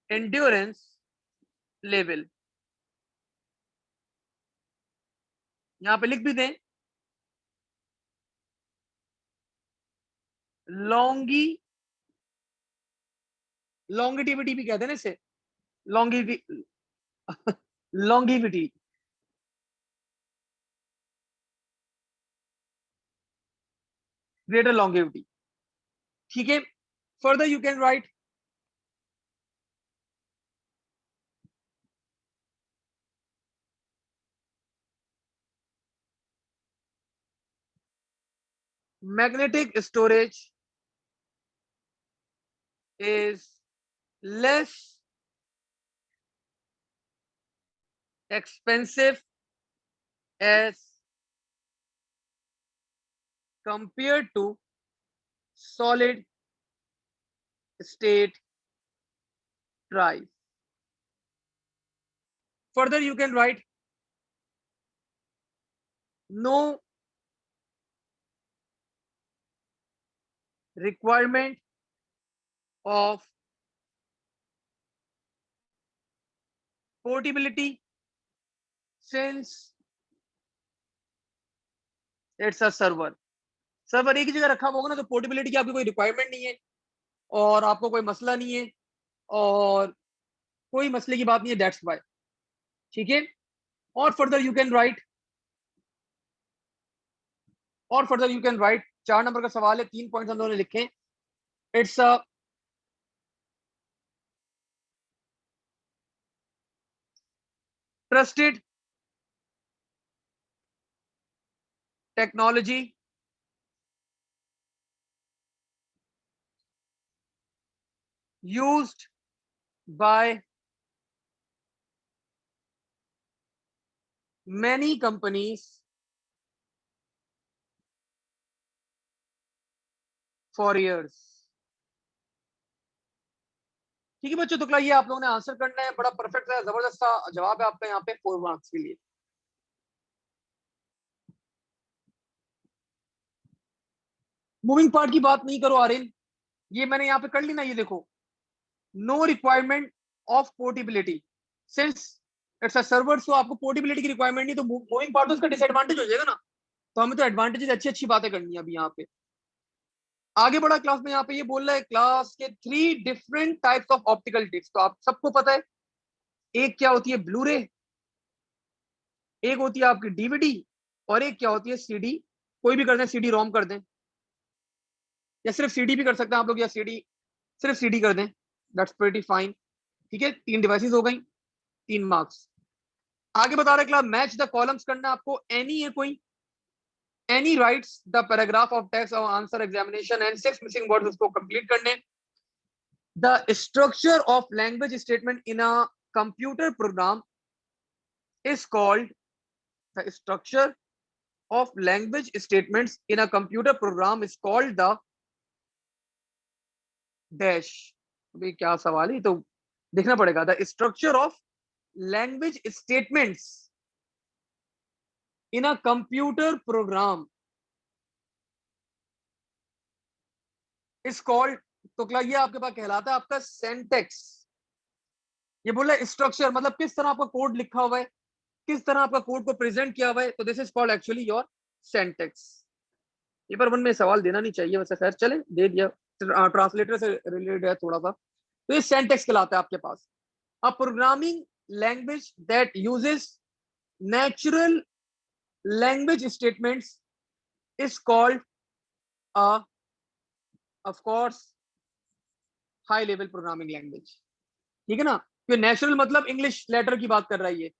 endurance level। यहां पे लिख भी दें, लॉन्गी लॉन्गिटिविटी भी कहते हैं ना इसे, लॉन्गिटी लॉन्गिविटी। ग्रेटर लॉन्गिविटी, ठीक है। Further you can right magnetic storage is less expensive as compared to solid state drive। Further you can write no requirement of portability since it's a server। Server एक ही जगह रखा होगा ना, तो portability की आपकी कोई रिक्वायरमेंट नहीं है और आपको कोई मसला नहीं है और कोई मसले की बात नहीं है, दैट्स वाई। ठीक है। और फर्दर यू कैन राइट चार नंबर का सवाल है, 3 पॉइंट्स हम लोगों ने लिखे। It's a trusted technology used by many companies for years। ठीक है बच्चों, तो ये आप लोगों ने आंसर करना है, बड़ा परफेक्ट है, जबरदस्त सा जवाब है आपका यहाँ पे 4 मार्क्स के लिए। मूविंग पार्ट की बात नहीं करो आर्यन, ये मैंने यहाँ पे कर ली ना, ये देखो, no requirement of portability since it's a server, so आपको पोर्टेबिलिटी की रिक्वायरमेंट नहीं, तो मूविंग पार्ट तो उसका डिसएडवांटेज हो जाएगा ना। तो हमें तो एडवांटेजेस अच्छी अच्छी बातें करनी है अभी यहाँ पे। आगे बढ़ा क्लास में, यहाँ पे ये बोल रहा है क्लास के 3 different types of optical disk. तो आप सबको पता है, एक क्या होती है ब्लूरे, एक होती है आपकी डीवीडी, और एक क्या होती है सीडी। कोई भी कर दें, सीडी रोम कर दें, या सिर्फ सीडी भी कर सकते हैं आप लोग, या सीडी सिर्फ सीडी कर दें, दैट्स प्रीटी फाइन। ठीक है, 3 डिवाइसेस हो गई, 3 मार्क्स। आगे बता रहे क्लास, मैच द कॉलम्स करना है आपको। एनी है कोई, any rights the paragraph of text और answer examination and 6 missing words उसको कंप्लीट करने। The structure of language statement in a computer program is called, the structure of language statements in a computer program is called the dash। अभी क्या सवाल है, तो देखना पड़ेगा। The structure of language statements in a computer programme is called, तो ये आपके पास कहलाता है आपका सेंटेक्स। ये बोला स्ट्रक्चर मतलब किस तरह आपका कोड लिखा हुआ है, किस तरह आपका कोड को प्रेजेंट किया हुआ है, तो this is called actually your syntax. Paper 1 में सवाल देना नहीं चाहिए वैसे, खैर चले दे दिया, ट्रांसलेटर से रिलेटेड है थोड़ा सा। तो ये सेंटेक्स कहलाता है आपके पास। A programming language that uses natural language statements is called a of course high level programming language. ठीक है ना, तो नेचुरल मतलब इंग्लिश लेटर की बात कर रहा है, ये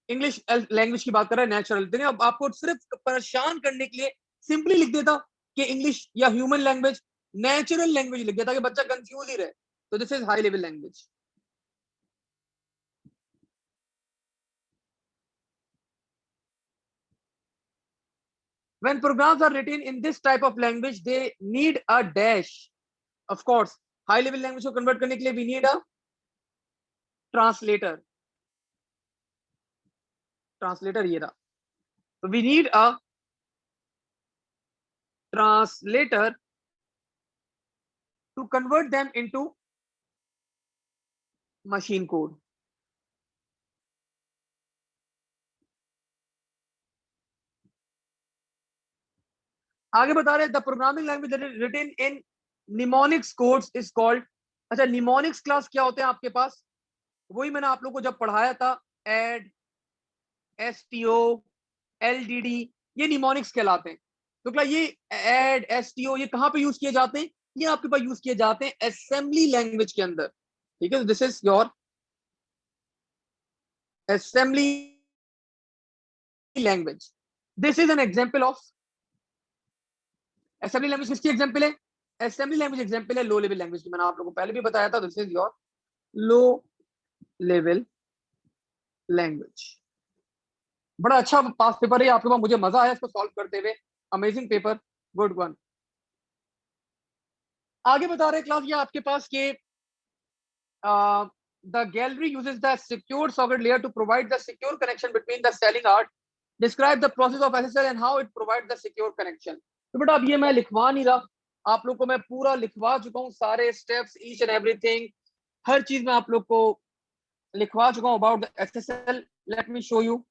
इंग्लिश लैंग्वेज की बात कर रहा है नेचुरल। देखिए अब आपको सिर्फ परेशान करने के लिए सिंपली लिख देता कि इंग्लिश या ह्यूमन लैंग्वेज, नेचुरल लैंग्वेज लिख देता कि बच्चा कंफ्यूज ही रहे। तो this is high level language. When programs are written in this type of language, they need a dash. Of course, high level language को convert करने के लिए we need a translator. Translator ये रहा. So we need a translator to convert them into machine code. आगे बता रहे the programming language written in mnemonics codes is called. अच्छा, निमोनिक्स क्लास क्या होते हैं आपके पास? वही मैंने आप लोगों को जब पढ़ाया था, एड, एसटीओ, एलडीडी, ये निमोनिक्स कहलाते हैं. तो क्या ये एड, एसटीओ ये कहां पे यूज किए जाते हैं? ये आपके पास यूज किए जाते हैं असेंबली लैंग्वेज के अंदर. ठीक है, this is your assembly language. This is an example of assembly language. किसकी एग्जांपल है? असेंबली लैंग्वेज एग्जांपल है लो लेवल लैंग्वेज की. मैंने आप लोगों को पहले भी बताया था, this is your low level language. बड़ा अच्छा पास पेपर है आपके पास, मुझे मजा आया इसको सॉल्व करते हुए. Amazing paper, good one. आगे बता रहे क्लास ये आपके पास के the gallery uses the secure socket layer to provide the secure connection between the selling art. Describe the process of SSL and how it provides the secure connection. तो बेटा अब ये मैं लिखवा नहीं रहा, आप लोग को मैं पूरा लिखवा चुका हूँ, सारे स्टेप्स, ईच एंड एवरीथिंग, हर चीज मैं आप लोग को लिखवा चुका हूँ about the SSL. Let me show you.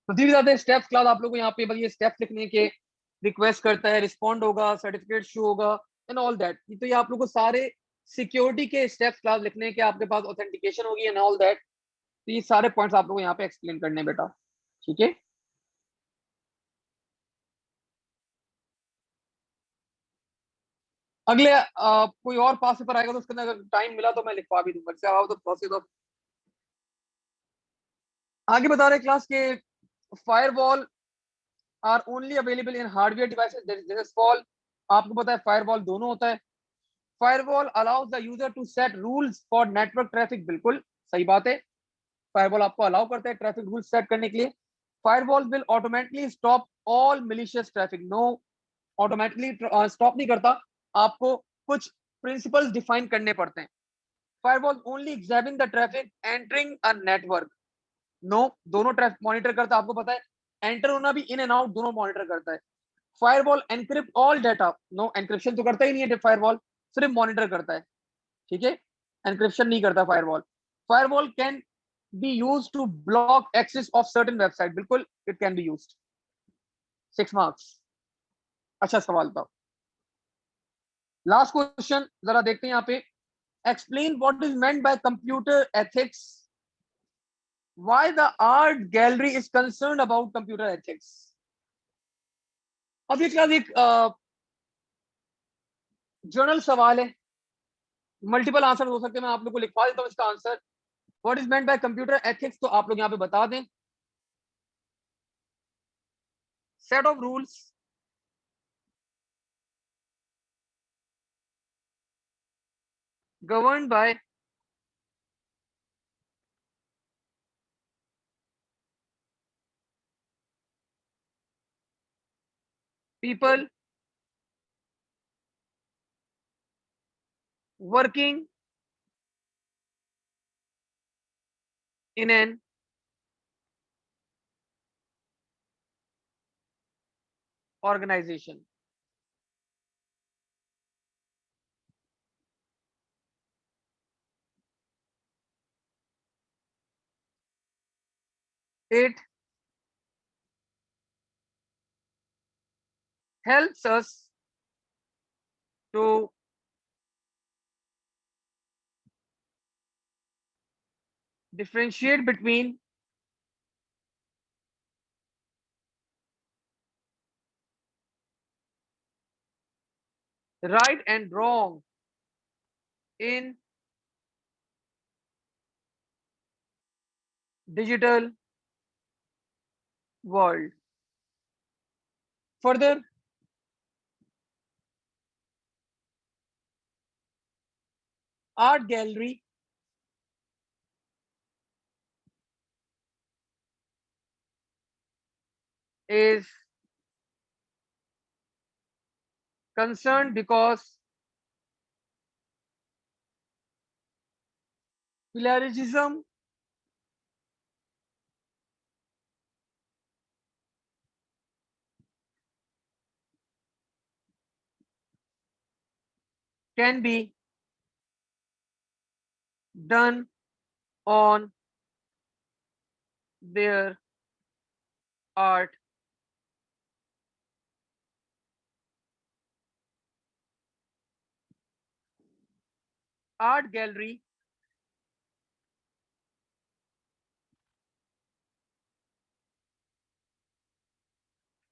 तो धीरे धीरे स्टेप्स क्लास आप लोग को यहाँ पे बस ये स्टेप्स लिखने के रिक्वेस्ट करता है, रिस्पॉन्ड होगा, सर्टिफिकेट शो होगा एंड ऑल दैट. तो ये आप लोग को सारे सिक्योरिटी के स्टेप्स क्लास लिखने के, आपके पास ऑथेंटिकेशन होगी एंड ऑल दैट. तो ये सारे पॉइंट्स आप लोग को यहाँ पे एक्सप्लेन करने बेटा. ठीक है, अगले कोई और पास पेपर आएगा तो उसके अंदर अगर टाइम मिला तो मैं लिखवा भी दूंगा. How the process of. आगे बता रहे क्लास के firewall are only available in hardware devices. This is false. आपको पता है फायरवॉल दोनों होता है. Firewall allows the user to set rules for network traffic. बिल्कुल सही बात है, फायरवॉल आपको अलाउ करता है ट्रैफिक रूल्स सेट करने के लिए. Firewall will automatically stop all malicious traffic. No, automatically stop नहीं करता, आपको कुछ प्रिंसिपल्स डिफाइन करने पड़ते हैं. Firewall only examine the traffic entering a network. No, दोनों ट्रैफिक मॉनिटर करता है. आपको पता है एंटर होना भी, इन एंड आउट दोनों मॉनिटर करता है. Firewall encrypt all data. No, encryption तो करता ही नहीं है फायरवॉल, सिर्फ मॉनिटर करता है. ठीक है, एनक्रिप्शन नहीं करता firewall. Firewall can be use to block access of certain website. बिल्कुल it can be used. 6 marks. अच्छा सवाल था. लास्ट क्वेश्चन जरा देखते हैं यहाँ पे. Explain what is meant bye computer ethics. Why the art gallery is concern about computer ethics. अब ये क्लास एक जर्नल सवाल है, मल्टीपल आंसर हो सकते हैं. मैं आप लोग को लिखवा देता हूँ इसका answer. What is meant bye computer ethics, तो आप लोग यहाँ पे बता दें. Set of rules governed by people working in an organization. It helps us to differentiate between right and wrong in digital world. Further, art gallery is concerned because plagiarism can be done on their art. Art gallery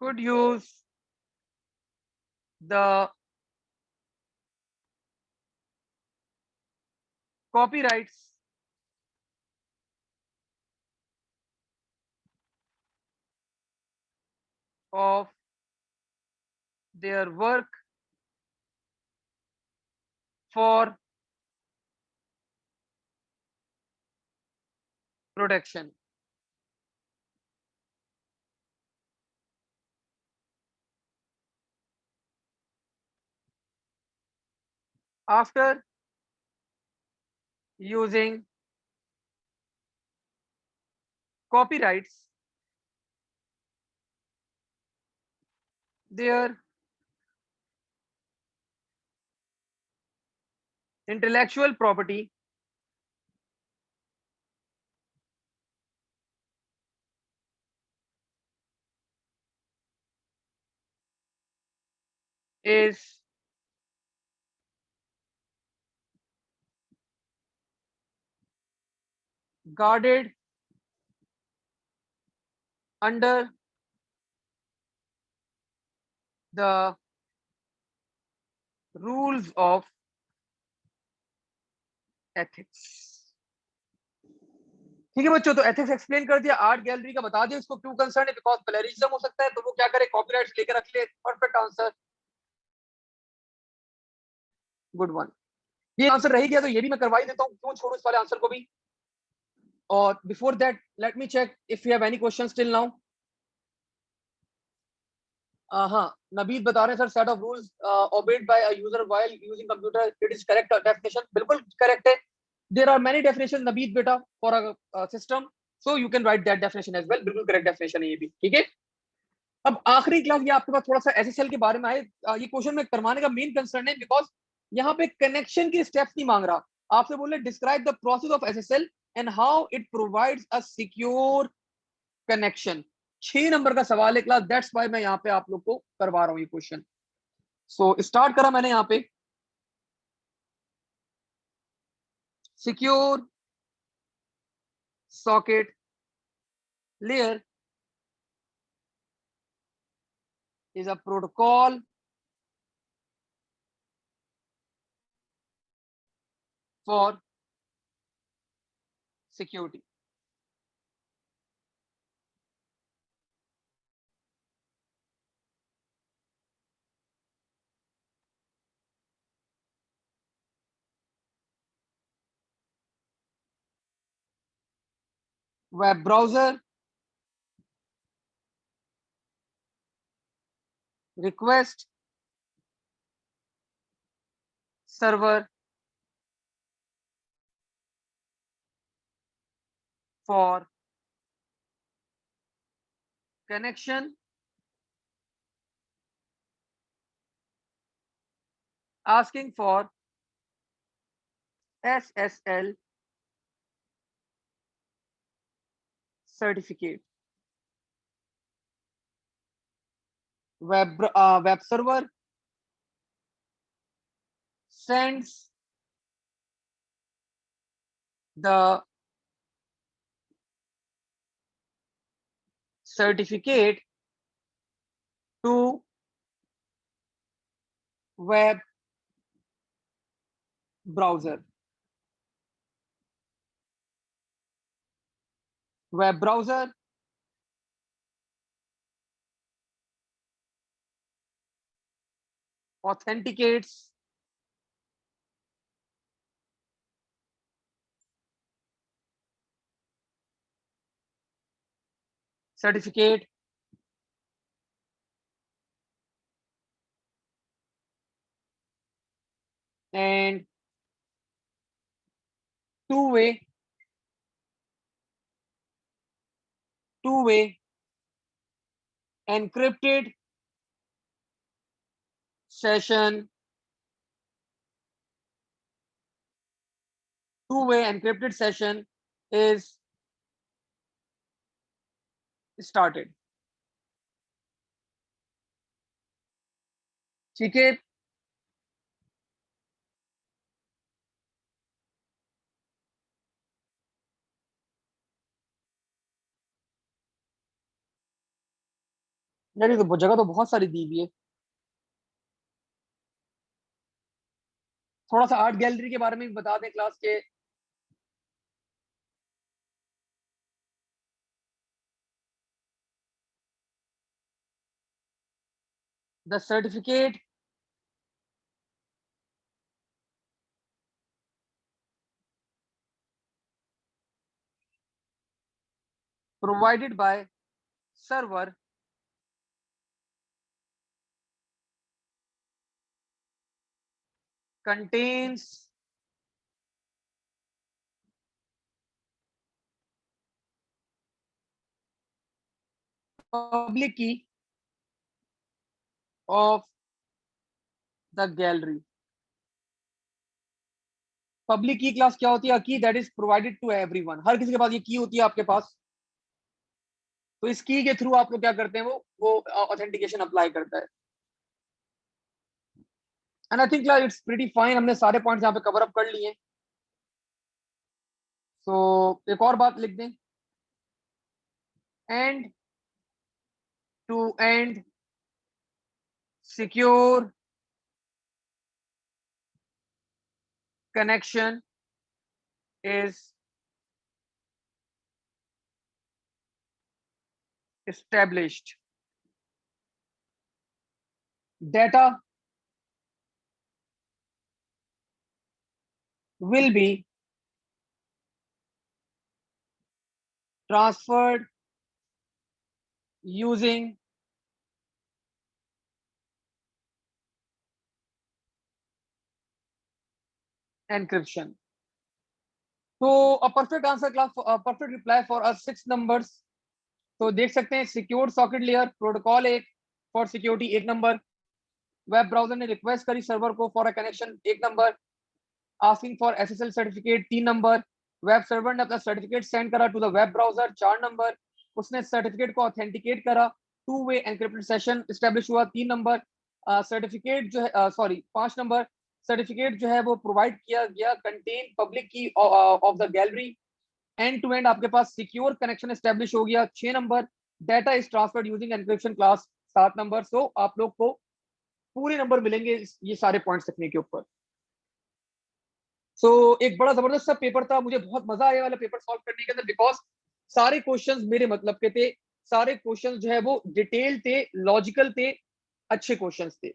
could use the copyrights of their work for protection. After using copyrights, their intellectual property is guarded under the rules of ethics. ठीक है बच्चों, तो ethics explain कर दिया, art gallery का बता दिया इसको क्यों कंसर्न है, बिकॉज प्लेजरिज्म हो सकता है, तो वो क्या करे, कॉपीराइट्स लेकर रख ले। Perfect answer, good one. ये आंसर रह गया तो ये भी मैं करवा ही देता हूँ, क्यों छोड़ू इस वाले आंसर को भी। और before that let me check if you have any questions till now. हाँ, नबीद बता रहे हैं sir, set of rules obeyed by a user while using computer, it is correct definition, बिल्कुल करेक्ट है। There are many definition Nabeed बेटा for a system, so you can write that definition as well, बिल्कुल correct definition है ये भी, ठीक है। अब आखिरी क्लास ये आपके पास थोड़ा सा एसएसएल के बारे में आए, ये क्वेश्चन में करवाने का मेन कंसर्न है बिकॉज यहाँ पे कनेक्शन की स्टेप्स नहीं मांग रहा, आपसे बोल रहे describe the process of SSL and how it provides a secure connection. 6 number का सवाल है क्लास, दैट्स वाई मैं यहाँ पे आप लोग को करवा रहा हूँ ये क्वेश्चन। सो स्टार्ट करा मैंने यहाँ पे, secure socket layer is a protocol for security. Web browser request server for connection asking for SSL certificate. Web server sends the certificate to web browser. Web browser authenticates, certificate, and two-way encrypted session, two-way encrypted session is started. ठीक है, यार ये तो जगह तो बहुत सारी दी हुई है। थोड़ा सा आर्ट गैलरी के बारे में भी बता दें क्लास के। The certificate provided by server contains public key of the gallery। Public key class क्या होती है? Key that is provided to everyone, हर किसी के पास ये की होती है आपके पास। तो इस की के थ्रू आप लोग क्या करते हैं, वो ऑथेंटिकेशन अप्लाई करता है। And I think it's pretty fine, हमने सारे पॉइंट्स यहाँ पे कवर अप कर लिए। सो एक और बात लिख दें, end to end secure connection is established। Data will be transferred using encryption। तो a perfect answer class, perfect reply for a 6 numbers. तो देख सकते हैं सिक्योर सॉकेट लेयर प्रोटोकॉल एक for security 1 number, web browser ने request करी server को for a connection 1 number, asking for SSL certificate 3 number, web server ने अपना सर्टिफिकेट सेंड करा to the web browser 4 number, उसने सर्टिफिकेट को ऑथेंटिकेट करा, two way encrypted session establish हुआ 3 नंबर, सर्टिफिकेट जो है 5 नंबर, सर्टिफिकेट जो है वो प्रोवाइड किया गया contain public key of the gallery, end to end आपके पास सिक्योर कनेक्शन एस्टेब्लिश हो गया 6 number, data is transferred using encryption class 7 number. So आप लोग को पूरे नंबर मिलेंगे ये सारे पॉइंट्स लिखने के ऊपर। सो एक बड़ा जबरदस्त सा पेपर था, मुझे बहुत मजा आया वाला पेपर सॉल्व करने के अंदर, बिकॉज सारे क्वेश्चंस मेरे मतलब के थे, सारे क्वेश्चंस जो है वो डिटेल थे, लॉजिकल थे, अच्छे क्वेश्चंस थे।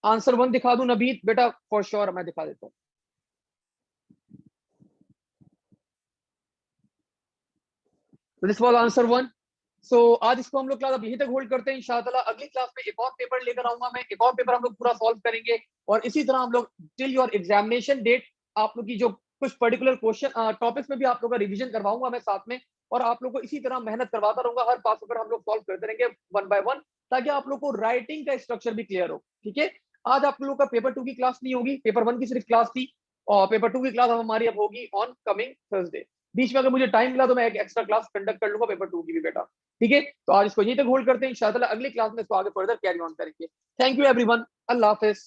आंसर 1 दिखा दूं नबीद बेटा? फॉर श्योर मैं दिखा देता हूँ। This was answer 1। सो आज इसको हम लोग क्लास अब यहीं तक होल्ड करते हैं। इंशाल्लाह अगली क्लास में एक और पेपर लेकर आऊंगा मैं, एक और पेपर हम लोग पूरा सॉल्व करेंगे, और इसी तरह हम लोग टिल योर एग्जामिनेशन डेट आप लोग की जो कुछ पर्टिकुलर क्वेश्चन टॉपिक्स में भी आप लोग का रिवीजन करवाऊंगा मैं साथ में, और आप लोग को इसी तरह मेहनत करवाता रहूंगा, हर पास पेपर हम लोग सॉल्व करते रहेंगे 1 बाय 1, ताकि आप लोग को राइटिंग का स्ट्रक्चर भी क्लियर हो। ठीक है, आज आप लोगों का पेपर 2 की क्लास नहीं होगी, पेपर 1 की सिर्फ क्लास थी, और पेपर 2 की क्लास हमारी अब होगी ऑन कमिंग थर्सडे। बीच में अगर मुझे टाइम मिला तो मैं एक एक्स्ट्रा क्लास कंडक्ट कर लूंगा पेपर 2 की भी बेटा। ठीक है, तो आज इसको यहीं तक होल्ड करते हैं, इंशाल्लाह अगली क्लास में इसको आगे फर्दर कैरी ऑन करेंगे। Thank you everyone, Allah Hafiz.